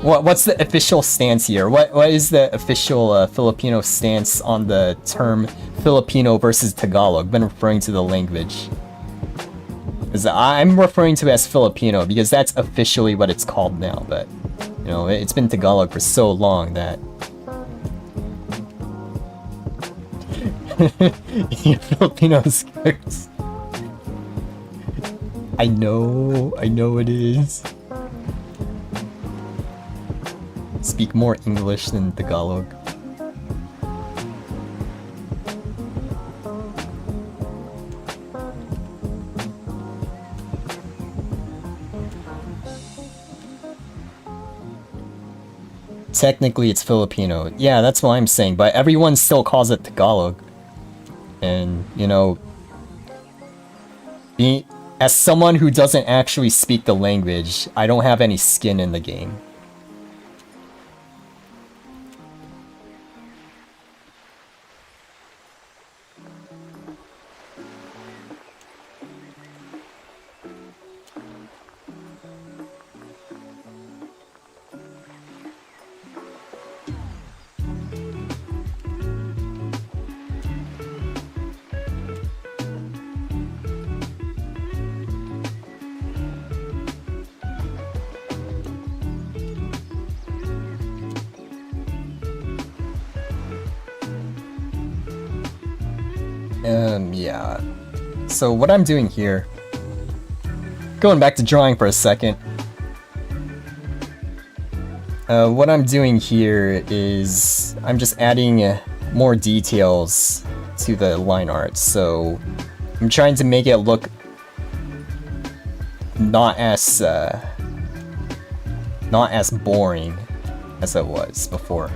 what's the official stance here? What is the official Filipino stance on the term Filipino versus Tagalog when referring to the language? Because I'm referring to it as Filipino because that's officially what it's called now, but you know, it's been Tagalog for so long that Filipinos curse. I know it is. Speak more English than Tagalog. Technically it's Filipino. Yeah, that's what I'm saying, but everyone still calls it Tagalog. And, you know, as someone who doesn't actually speak the language, I don't have any skin in the game. Yeah. So what I'm doing here, going back to drawing for a second. What I'm doing here is I'm just adding more details to the line art. So I'm trying to make it look not as boring as it was before.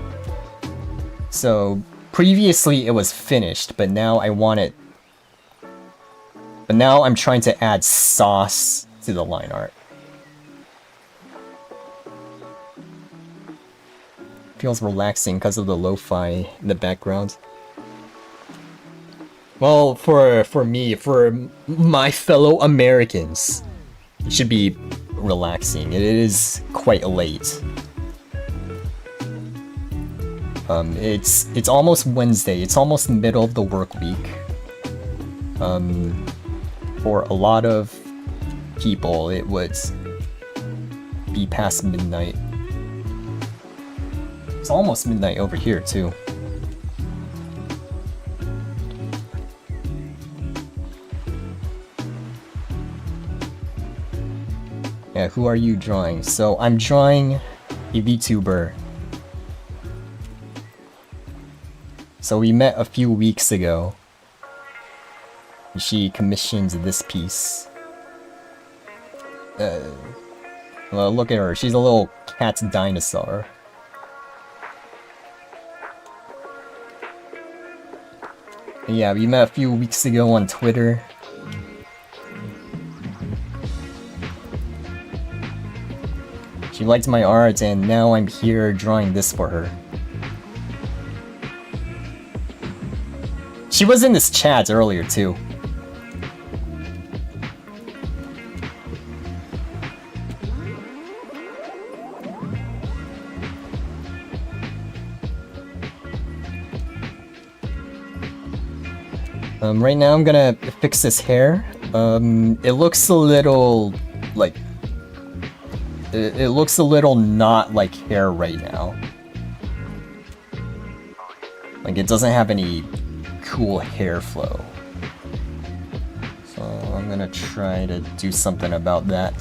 So previously it was finished, but now I want it. But now I'm trying to add sauce to the line art. Feels relaxing because of the lo-fi in the background. Well, for me, for my fellow Americans, it should be relaxing. It is quite late. It's almost Wednesday. It's almost the middle of the work week. For a lot of people, it would be past midnight. It's almost midnight over here, too. Yeah, who are you drawing? So I'm drawing a VTuber. So we met a few weeks ago. She commissioned this piece. Well, look at her. She's a little cat dinosaur. Yeah, we met a few weeks ago on Twitter. She liked my art, and now I'm here drawing this for her. She was in this chat earlier, too. Right now I'm gonna fix this hair. It looks a little, like... It looks a little not like hair right now. Like, it doesn't have any cool hair flow. So I'm gonna try to do something about that.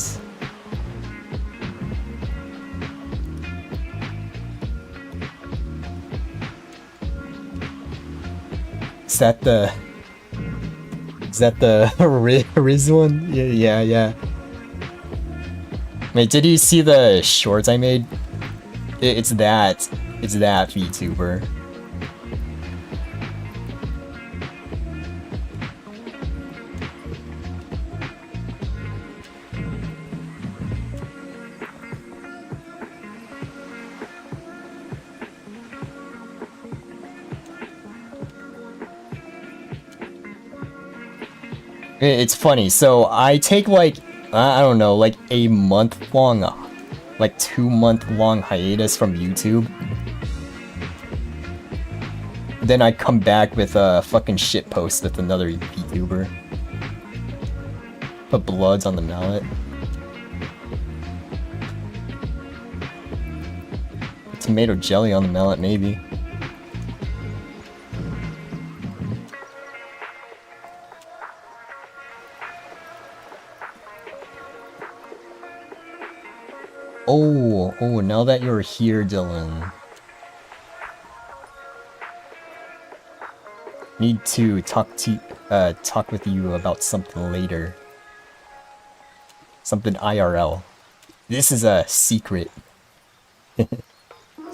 Is that the... Is that the Riz one? Yeah. Wait, did you see the shorts I made? It's that VTuber. It's funny, so I take like, I don't know, like a month-long, like 2-month-long hiatus from YouTube. Then I come back with a fucking shit post with another VTuber. Put bloods on the mallet. Put tomato jelly on the mallet, maybe. Oh, now that you're here, Dylan. Need to talk with you about something later. Something IRL. This is a secret.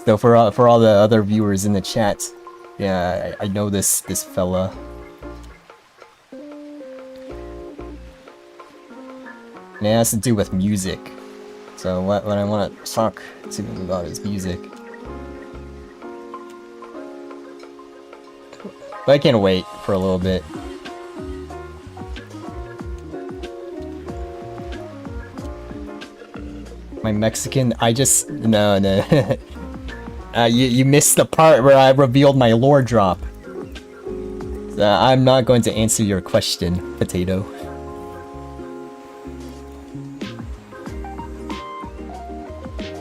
So for all the other viewers in the chat, yeah, I know this fella. And it has to do with music. So what I want to talk to him about is music. But I can't wait for a little bit. My Mexican, no. You missed the part where I revealed my lore drop. I'm not going to answer your question, Potato.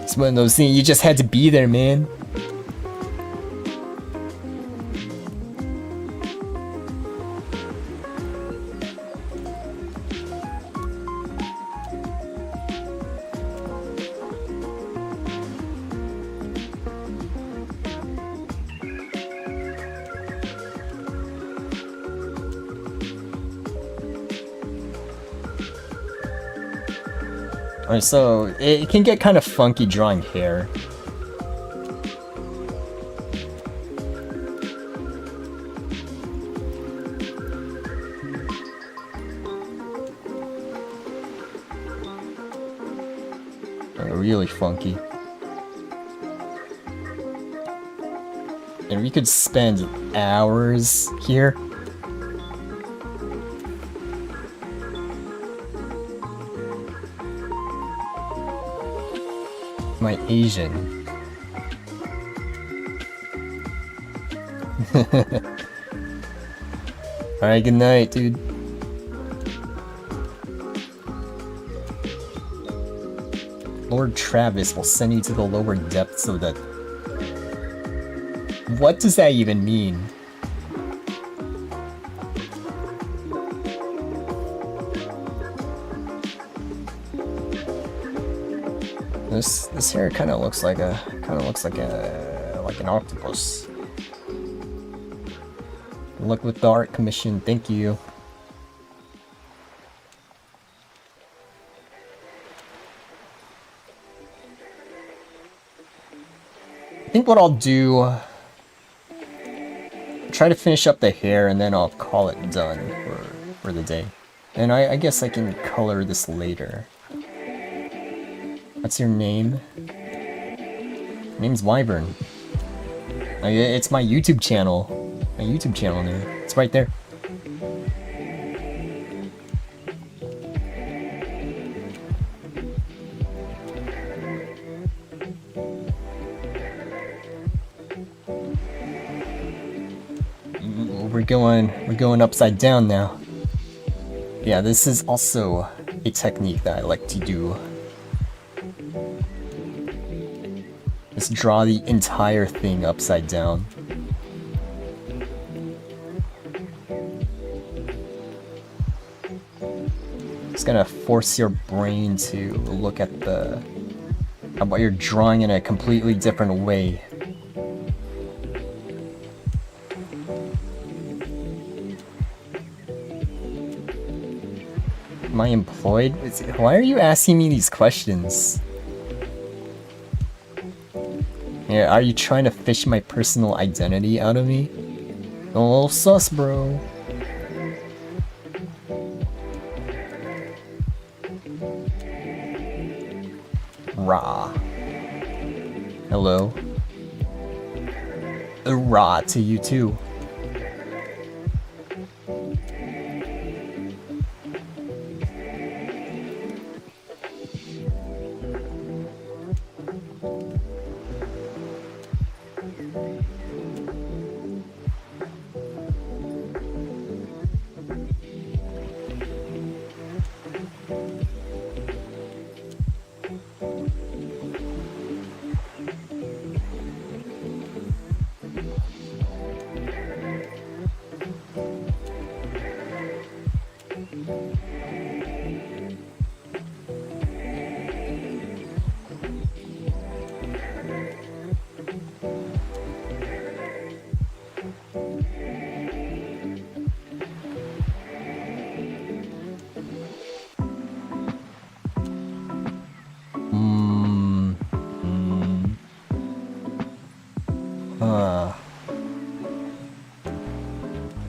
It's one of those things, you just had to be there, man. Alright, so it can get kind of funky drawing hair. Really funky. And we could spend hours here. My Asian. Alright, good night, dude. Lord Travis will send you to the lower depths of the... What does that even mean? This hair kind of looks like an octopus. Look with the art commission, thank you. I think what I'll do, try to finish up the hair and then I'll call it done for the day. And I guess I can color this later. What's your name? Name's Wyvern. It's my YouTube channel. My YouTube channel name. It's right there. We're going upside down now. Yeah, this is also a technique that I like to do. Just draw the entire thing upside down. It's gonna force your brain to look at what you're drawing in a completely different way. Am I employed? Why are you asking me these questions? Yeah, are you trying to fish my personal identity out of me? Oh, sus, bro. Rah. Hello. Rah to you too.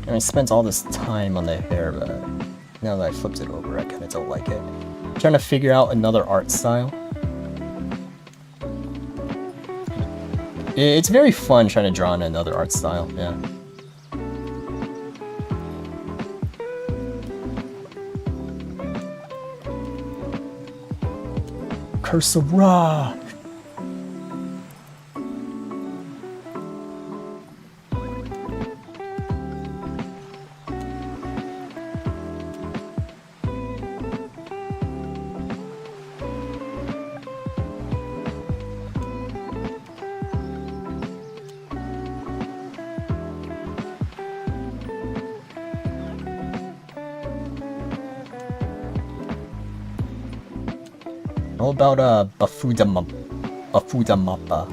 I spent all this time on the hair, but now that I flipped it over, I kind of don't like it. I'm trying to figure out another art style. It's very fun trying to draw in another art style, yeah. Curse of Ra! How about Bafuda Mappa?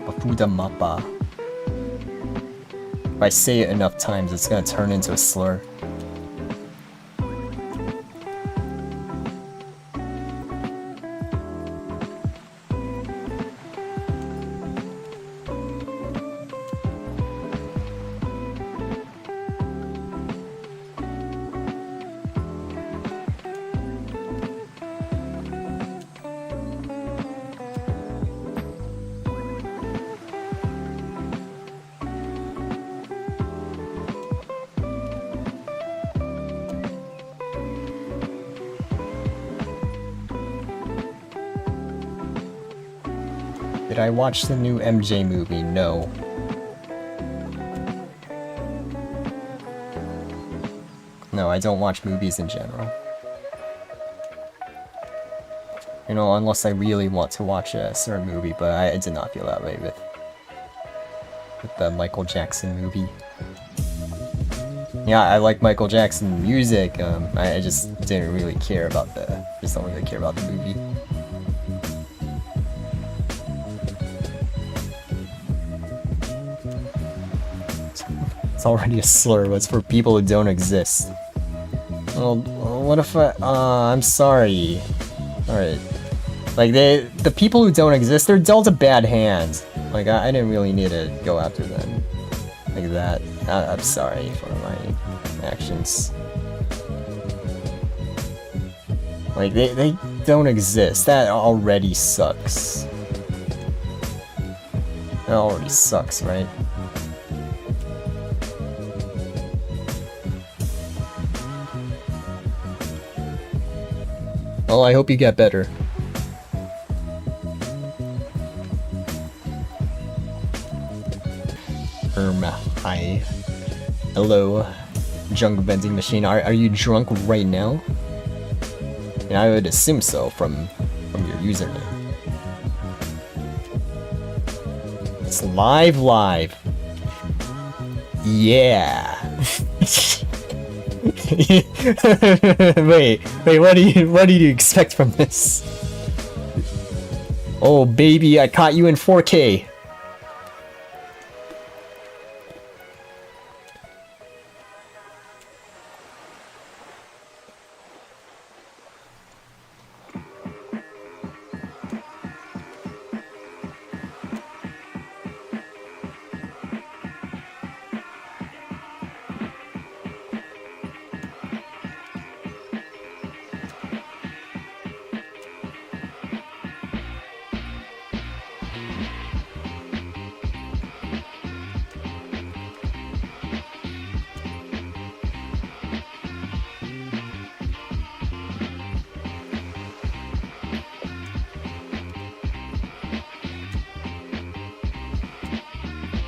Bafuda Mappa. If I say it enough times, it's gonna turn into a slur. Did I watch the new MJ movie? No. No, I don't watch movies in general. You know, unless I really want to watch a certain movie, but I did not feel that way with with the Michael Jackson movie. Yeah, I like Michael Jackson music. I just didn't really care about just don't really care about the movie. It's already a slur, but it's for people who don't exist. Well, what if I'm sorry. Alright. Like, the people who don't exist, they're dealt a bad hand. Like, I didn't really need to go after them like that. I'm sorry for my actions. Like, they don't exist. That already sucks. That already sucks, right? Well, I hope you get better. Hi. Hello, junk vending machine. Are you drunk right now? And I would assume so from your username. It's live. Yeah. wait, what do you expect from this? Oh baby, I caught you in 4K.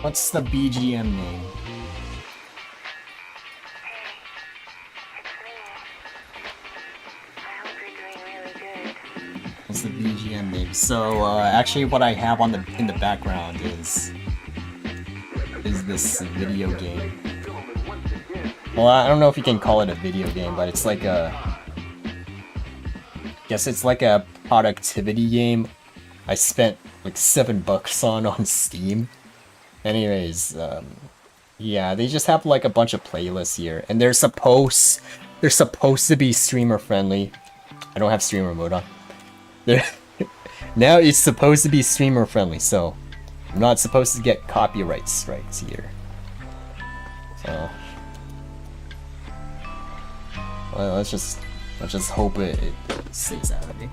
What's the BGM name? What's the BGM name? So actually, what I have on in the background is this video game. Well, I don't know if you can call it a video game, but it's like I guess it's like a productivity game. I spent like $7 on Steam. Anyways, yeah, they just have like a bunch of playlists here, and they're supposed to be streamer friendly. I don't have streamer mode on. Now it's supposed to be streamer friendly, so I'm not supposed to get copyright strikes here. So well, let's just hope it stays out of me.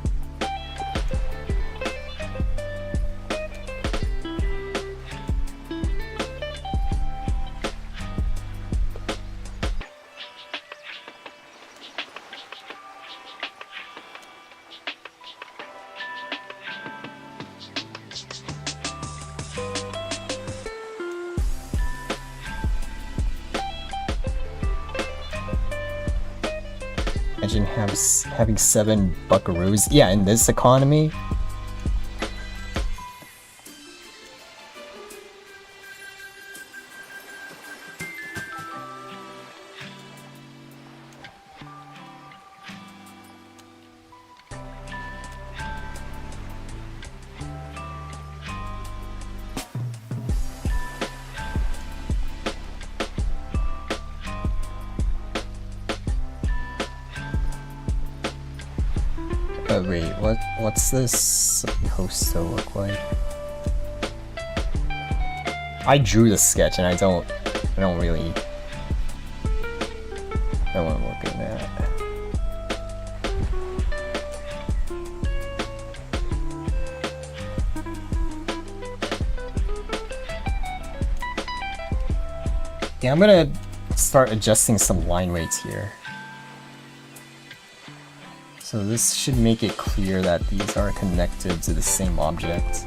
Imagine having 7 buckaroos. Yeah, in this economy. Wait, what's this supposed to look like? I drew the sketch and I don't really want to look at that. Yeah, I'm gonna start adjusting some line weights here. So this should make it clear that these are connected to the same object.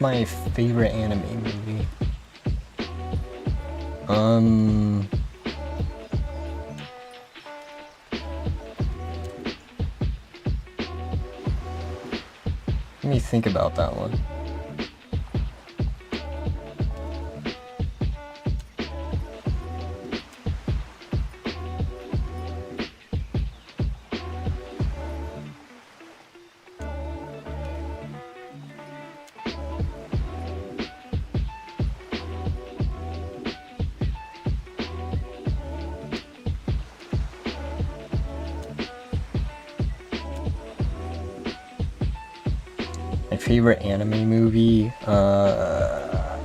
my favorite anime movie? Let me think about that one. My favorite anime movie, I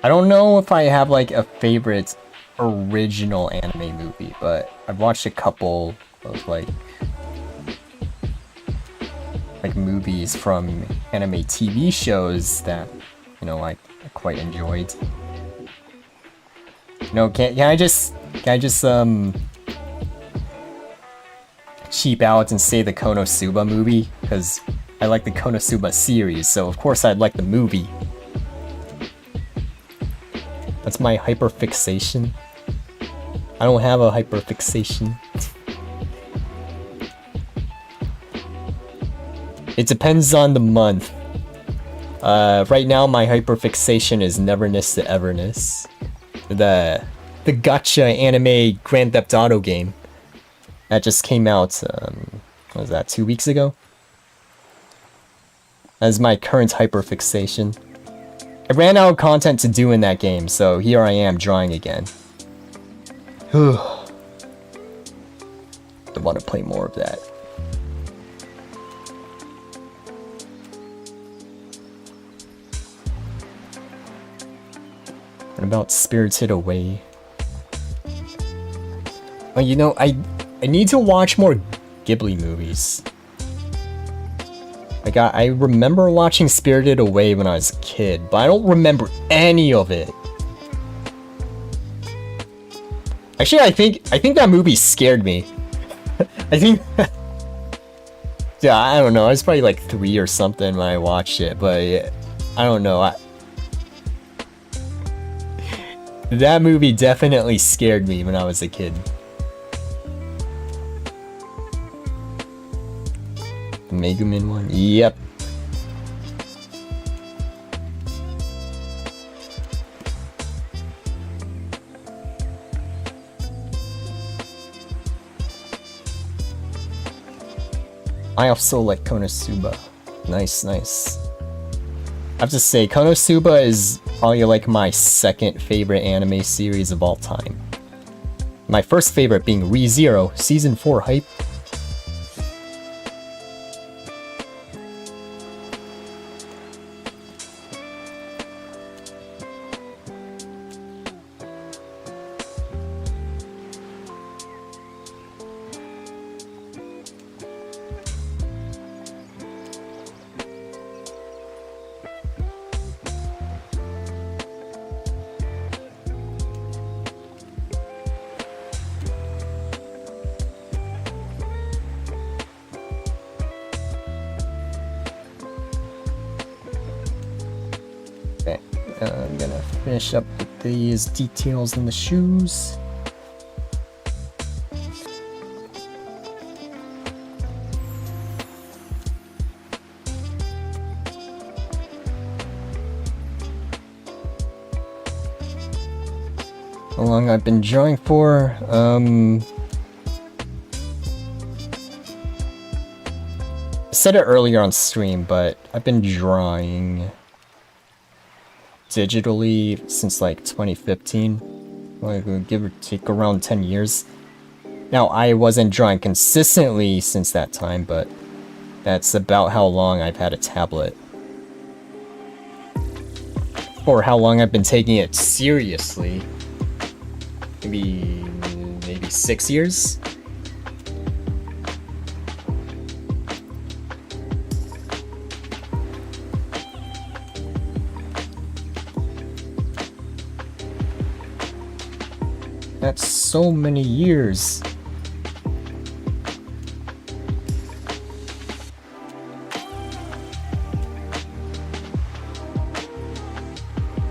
don't know if I have like a favorite original anime movie, but I've watched a couple of like movies from anime TV shows that, you know, I quite enjoyed. You know, can I just cheap out and say the Konosuba movie? Because I like the Konosuba series, so of course I'd like the movie. That's my hyperfixation. I don't have a hyperfixation. It depends on the month. Right now my hyperfixation is Neverness to Everness. The gacha anime Grand Theft Auto game. That just came out, what was that, 2 weeks ago? That's my current hyperfixation. I ran out of content to do in that game, so here I am drawing again. I want to play more of that. What about Spirited Away? Well, you know, I need to watch more Ghibli movies. Like, I remember watching Spirited Away when I was a kid, but I don't remember any of it. Actually, I think that movie scared me. I think... yeah, I don't know. I was probably like 3 or something when I watched it, but yeah, I don't know. That movie definitely scared me when I was a kid. The Megumin one? Yep. I also like Konosuba. Nice, nice. I have to say, Konosuba is probably like my second favorite anime series of all time. My first favorite being Re:Zero, Season 4 hype. I'm gonna finish up with these details in the shoes. How long I've been drawing for? I said it earlier on stream, but I've been drawing digitally since like 2015, like give or take around 10 years. Now, I wasn't drawing consistently since that time, but that's about how long I've had a tablet. Or how long I've been taking it seriously. Maybe 6 years? That's so many years.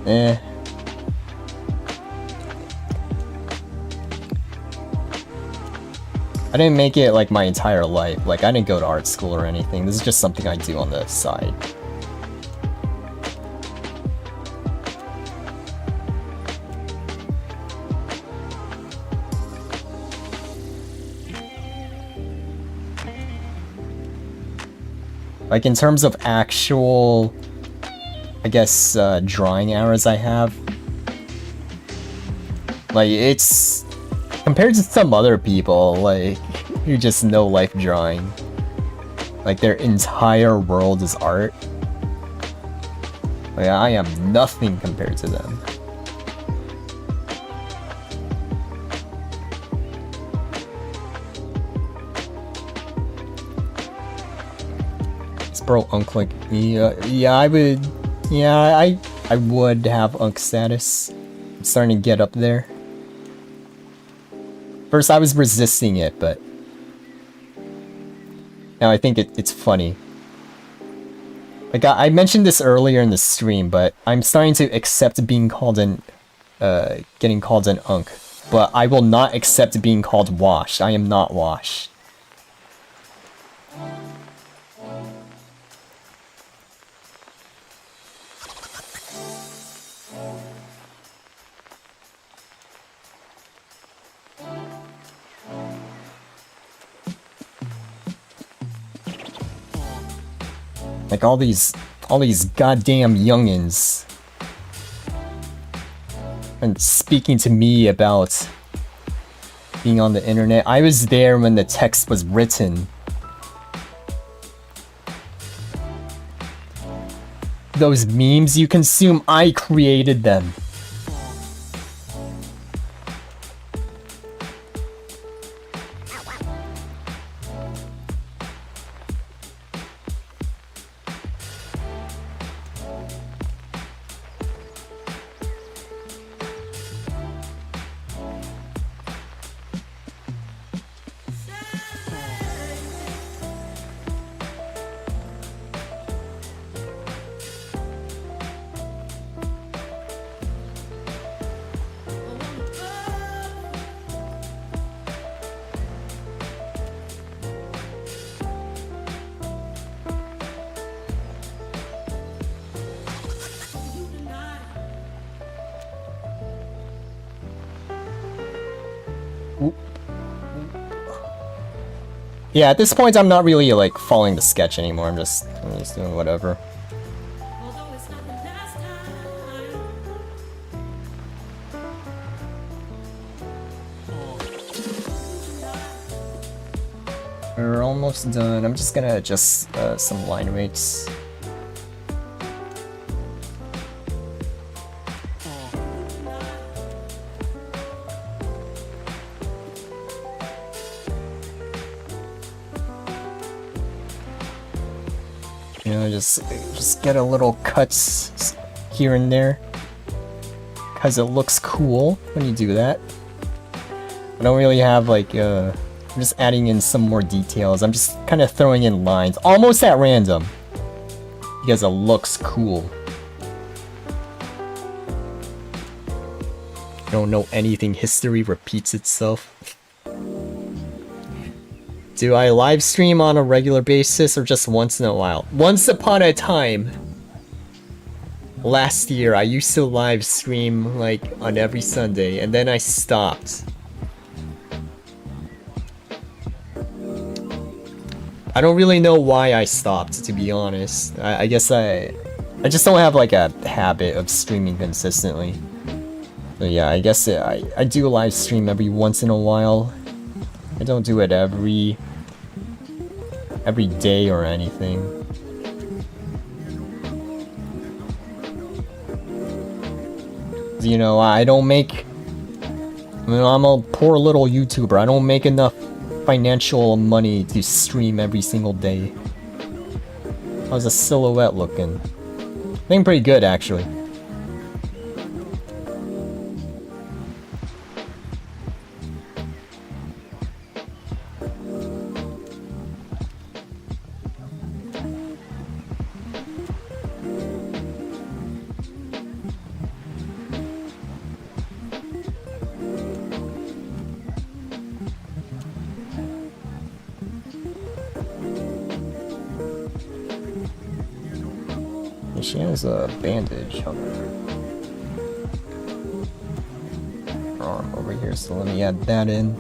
Eh. I didn't make it like my entire life. Like I didn't go to art school or anything. This is just something I do on the side. Like in terms of actual, I guess, drawing hours I have, like it's, compared to some other people, like, who just know life drawing, like their entire world is art. Like I am nothing compared to them. Bro, Unk like me, yeah, I would, yeah, I would have Unk status. I'm starting to get up there. First I was resisting it, but now I think it's funny. Like I mentioned this earlier in the stream, but I'm starting to accept being called an, getting called an Unk. But I will not accept being called washed. I am not washed. Like all these goddamn youngins, and speaking to me about being on the internet. I was there when the text was written. Those memes you consume, I created them. Yeah, at this point I'm not really like following the sketch anymore. I'm just doing whatever. We're almost done. I'm just gonna adjust some line weights. You know, just get a little cuts here and there, cause it looks cool when you do that. I don't really have like I'm just adding in some more details. I'm just kind of throwing in lines, almost at random, because it looks cool. I don't know anything. History repeats itself. Do I live stream on a regular basis or just once in a while? Once upon a time, last year, I used to live stream like on every Sunday, and then I stopped. I don't really know why I stopped, to be honest. I guess I just don't have like a habit of streaming consistently. So yeah, I guess I do live stream every once in a while. I don't do it every day or anything. You know, I don't make, I mean, I'm a poor little YouTuber. I don't make enough financial money to stream every single day. How's a silhouette looking? I think pretty good, actually. She has a bandage on her arm over here, so let me add that in.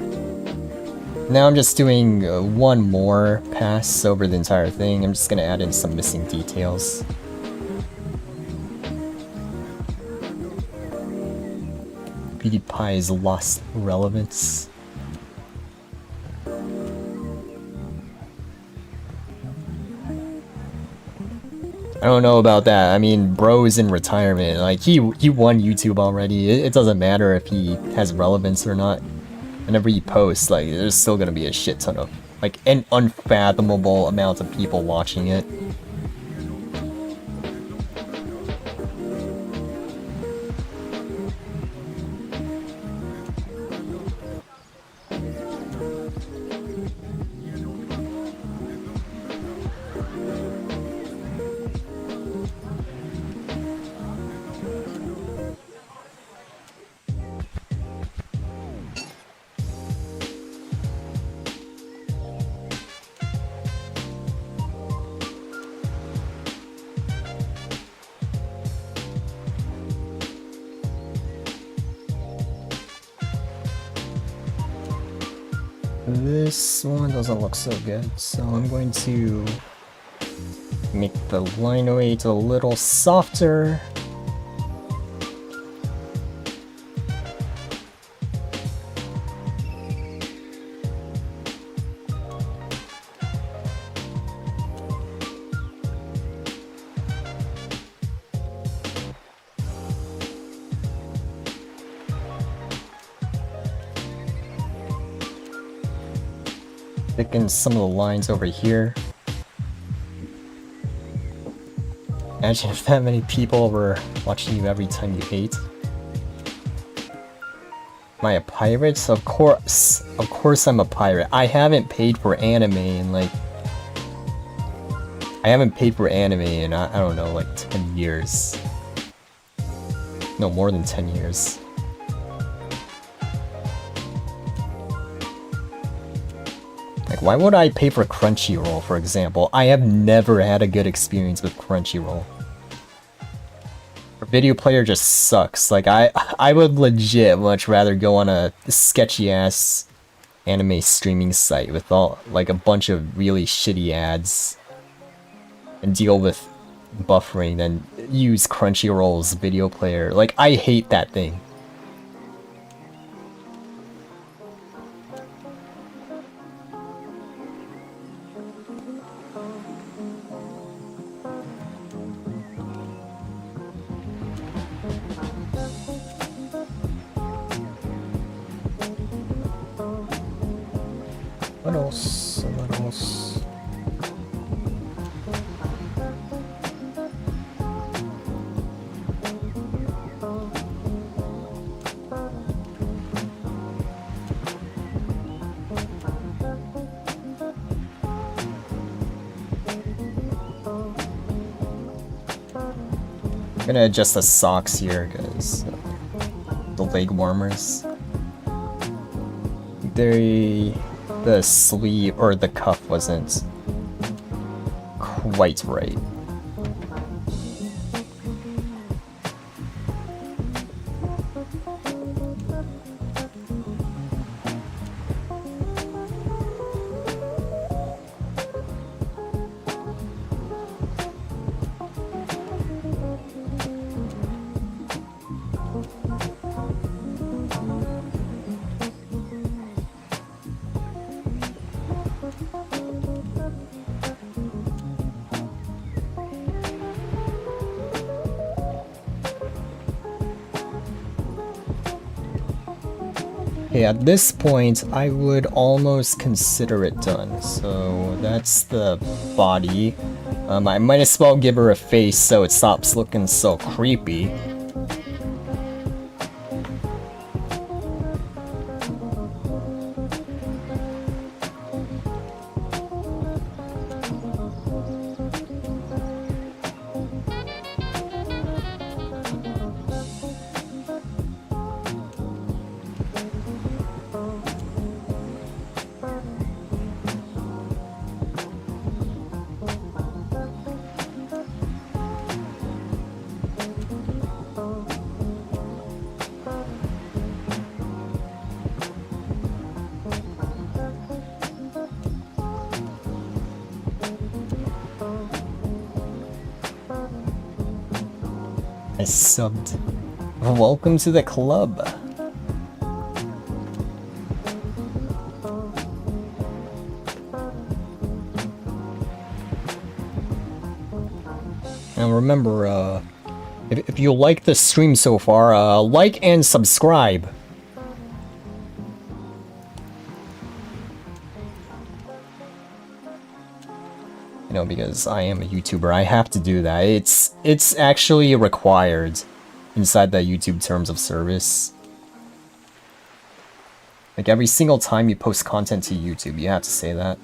Now I'm just doing one more pass over the entire thing. I'm just gonna add in some missing details. PewDiePie's lost relevance. I don't know about that. I mean, bro is in retirement. Like, he won YouTube already. It doesn't matter if he has relevance or not. Whenever he posts, like, there's still gonna be a shit ton of, like, an unfathomable amount of people watching it. This one doesn't look so good, so I'm going to make the line weight a little softer. Thicken some of the lines over here. Imagine if that many people were watching you every time you ate. Am I a pirate? Of course I'm a pirate. I haven't paid for anime in like... I haven't paid for anime in, I don't know, like 10 years. No, more than 10 years. Like, why would I pay for Crunchyroll, for example? I have never had a good experience with Crunchyroll. Video player just sucks. Like, I would legit much rather go on a sketchy-ass anime streaming site with all, like, a bunch of really shitty ads and deal with buffering than use Crunchyroll's video player. Like, I hate that thing. What else? What else? I'm gonna adjust the socks here because the leg warmers. The sleeve or the cuff wasn't quite right. Okay, at this point, I would almost consider it done. So that's the body. I might as well give her a face so it stops looking so creepy. I subbed. Welcome to the club. And remember, if you like the stream so far, like and subscribe. You know, because I am a YouTuber, I have to do that. It's actually required inside the YouTube terms of service. Like every single time you post content to YouTube, you have to say that.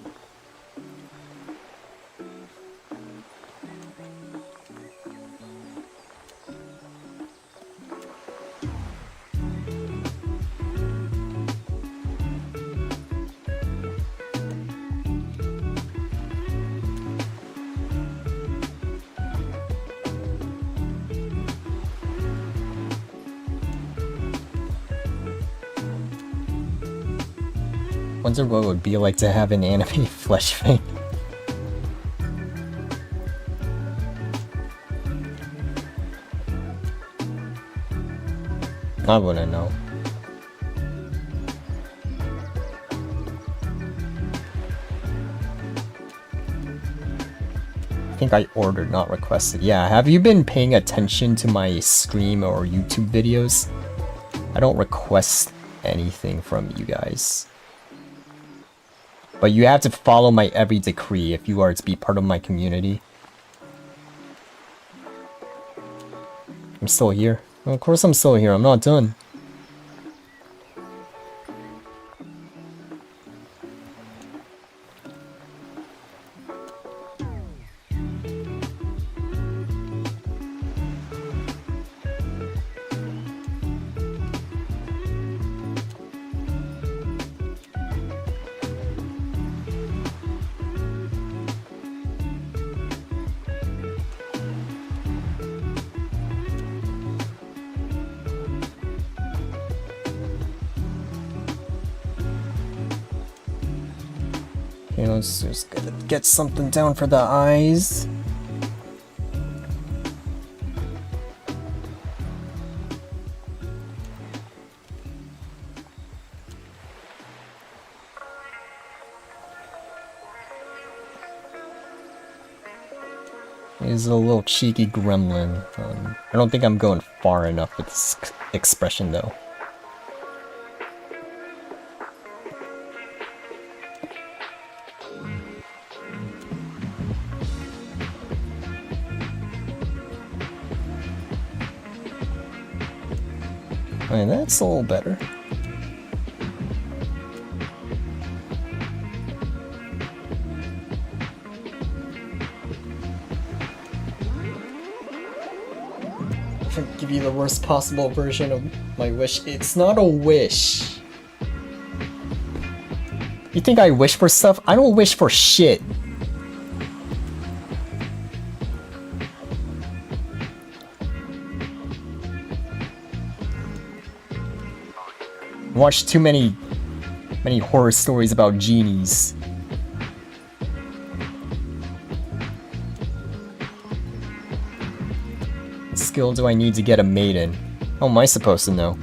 Wonder what it would be like to have an anime flesh vein. I wouldn't know. I think I ordered, not requested. Yeah, have you been paying attention to my stream or YouTube videos? I don't request anything from you guys. But you have to follow my every decree if you are to be part of my community. I'm still here. Well, of course I'm still here, I'm not done. Okay, let's just get something down for the eyes. He's a little cheeky gremlin. I don't think I'm going far enough with this expression though. I mean, that's a little better. Give you the worst possible version of my wish. It's not a wish. You think I wish for stuff? I don't wish for shit. Watch too many horror stories about genies. What skill do I need to get a maiden? How am I supposed to know?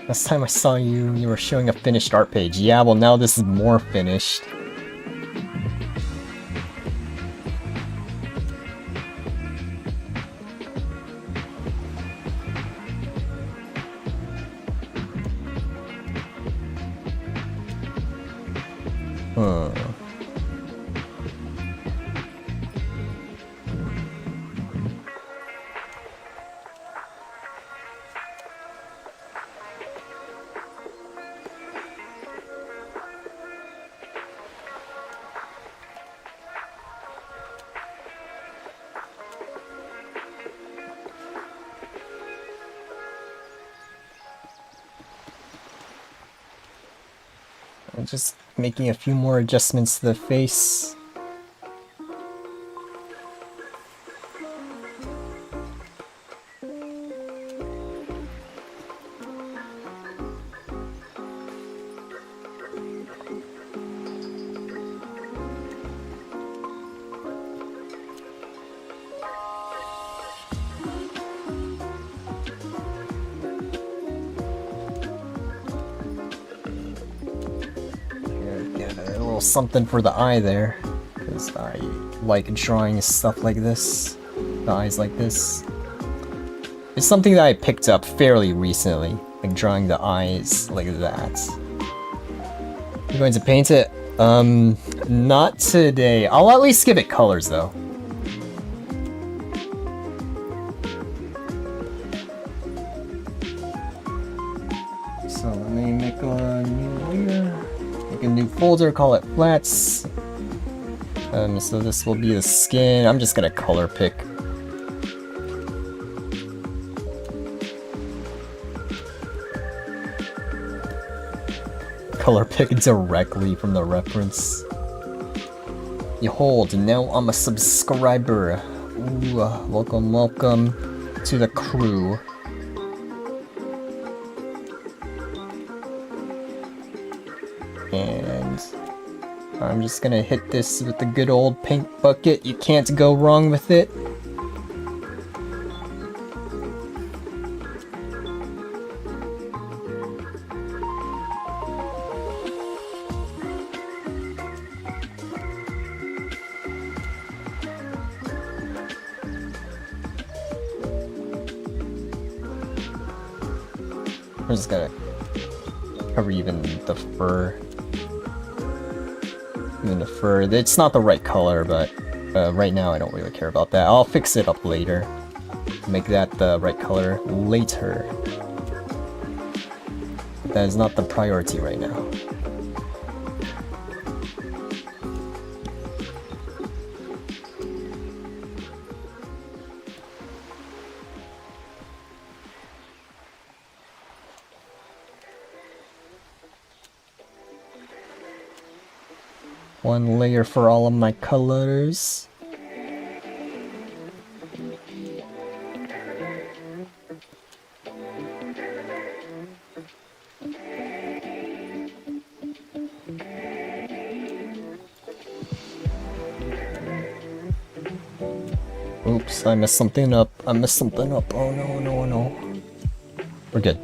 Last time I saw you, you were showing a finished art page. Yeah, well now this is more finished. I'm just making a few more adjustments to the face. Something for the eye there, because I like drawing stuff like this, the eyes like this. It's something that I picked up fairly recently, like drawing the eyes like that. I'm going to paint it? Not today. I'll at least give it colors though. So let me make a new layer. A new folder, call it flats. So this will be the skin. I'm just gonna color pick. Color pick directly from the reference. Behold, now I'm a subscriber. Ooh, welcome, welcome to the crew. And I'm just gonna hit this with the good old paint bucket. You can't go wrong with it. I'm just gonna cover even the fur. Even the fur. It's not the right color, but right now I don't really care about that. I'll fix it up later. Make that the right color later. That is not the priority right now. One layer for all of my colors. Oops, I messed something up. I messed something up. Oh no, no, no. We're good.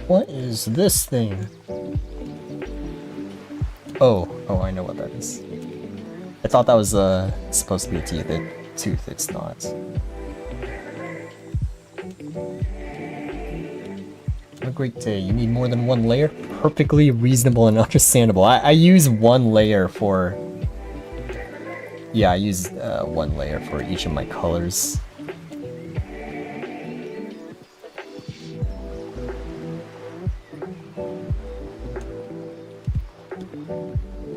What is this thing? Oh, I know what that is. I thought that was supposed to be a tooth. It's not. Have a great day. You need more than one layer? Perfectly reasonable and understandable. I use one layer for... Yeah, I use one layer for each of my colors.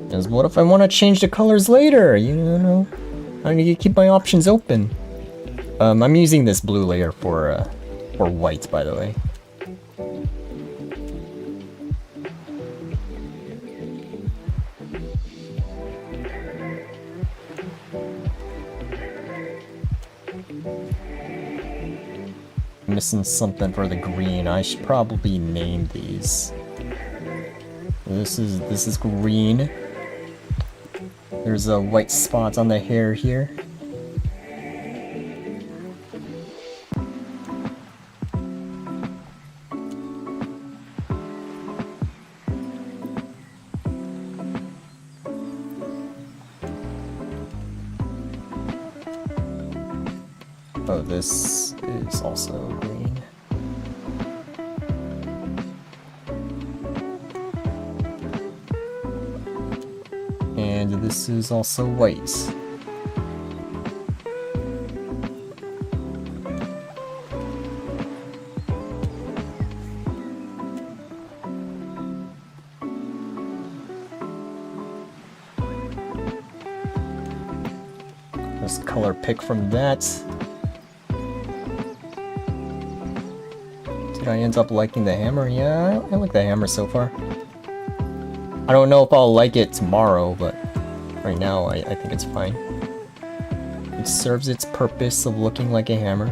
Because what if I want to change the colors later? You know, I need to keep my options open. I'm using this blue layer for white, by the way. I'm missing something for the green. I should probably name these. This is green. There's a white spot on the hair here. Oh, this is also green. And this is also white. Let's color pick from that. Did I end up liking the hammer? Yeah, I like the hammer so far. I don't know if I'll like it tomorrow, but right now I think it's fine. It serves its purpose of looking like a hammer.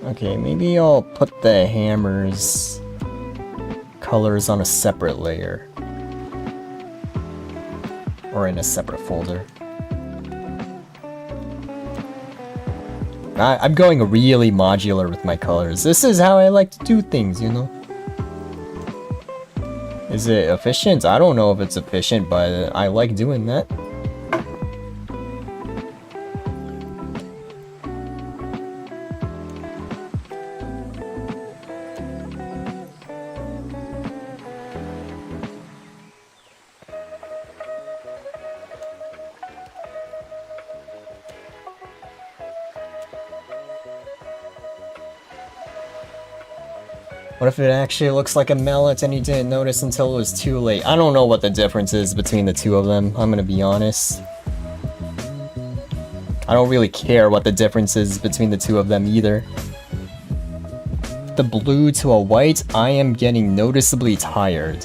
Okay, maybe I'll put the hammer's colors on a separate layer. Or in a separate folder. I'm going really modular with my colors. This is how I like to do things, you know? Is it efficient? I don't know if it's efficient, but I like doing that. What if it actually looks like a mallet and you didn't notice until it was too late? I don't know what the difference is between the two of them, I'm gonna be honest. I don't really care what the difference is between the two of them either. The blue to a white, I am getting noticeably tired.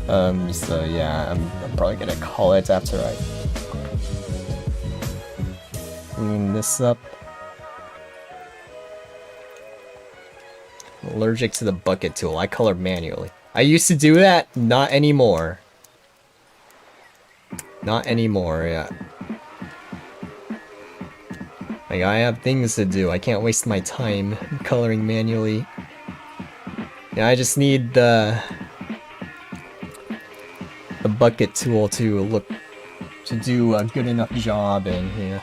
So yeah, I'm probably gonna call it after I clean this up. Allergic to the bucket tool. I color manually. I used to do that, not anymore. Not anymore, yeah. Like, I have things to do. I can't waste my time coloring manually. Yeah, I just need the bucket tool to do a good enough job, and yeah.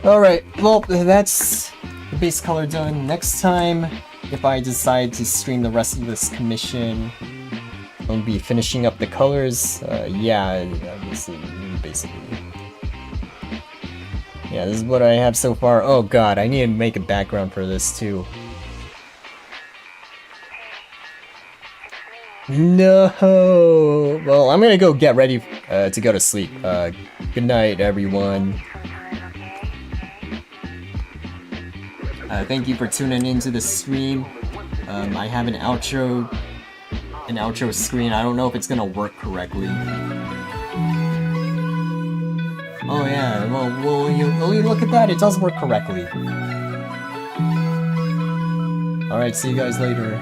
Alright, well, that's the base color done. Next time, if I decide to stream the rest of this commission, I'll be finishing up the colors. Yeah, basically. Yeah, this is what I have so far. Oh god, I need to make a background for this too. No! Well, I'm gonna go get ready to go to sleep. Good night, everyone. Thank you for tuning into the stream. I have an outro screen. I don't know if it's gonna work correctly. Oh yeah, well, will you look at that? It does work correctly. Alright, see you guys later.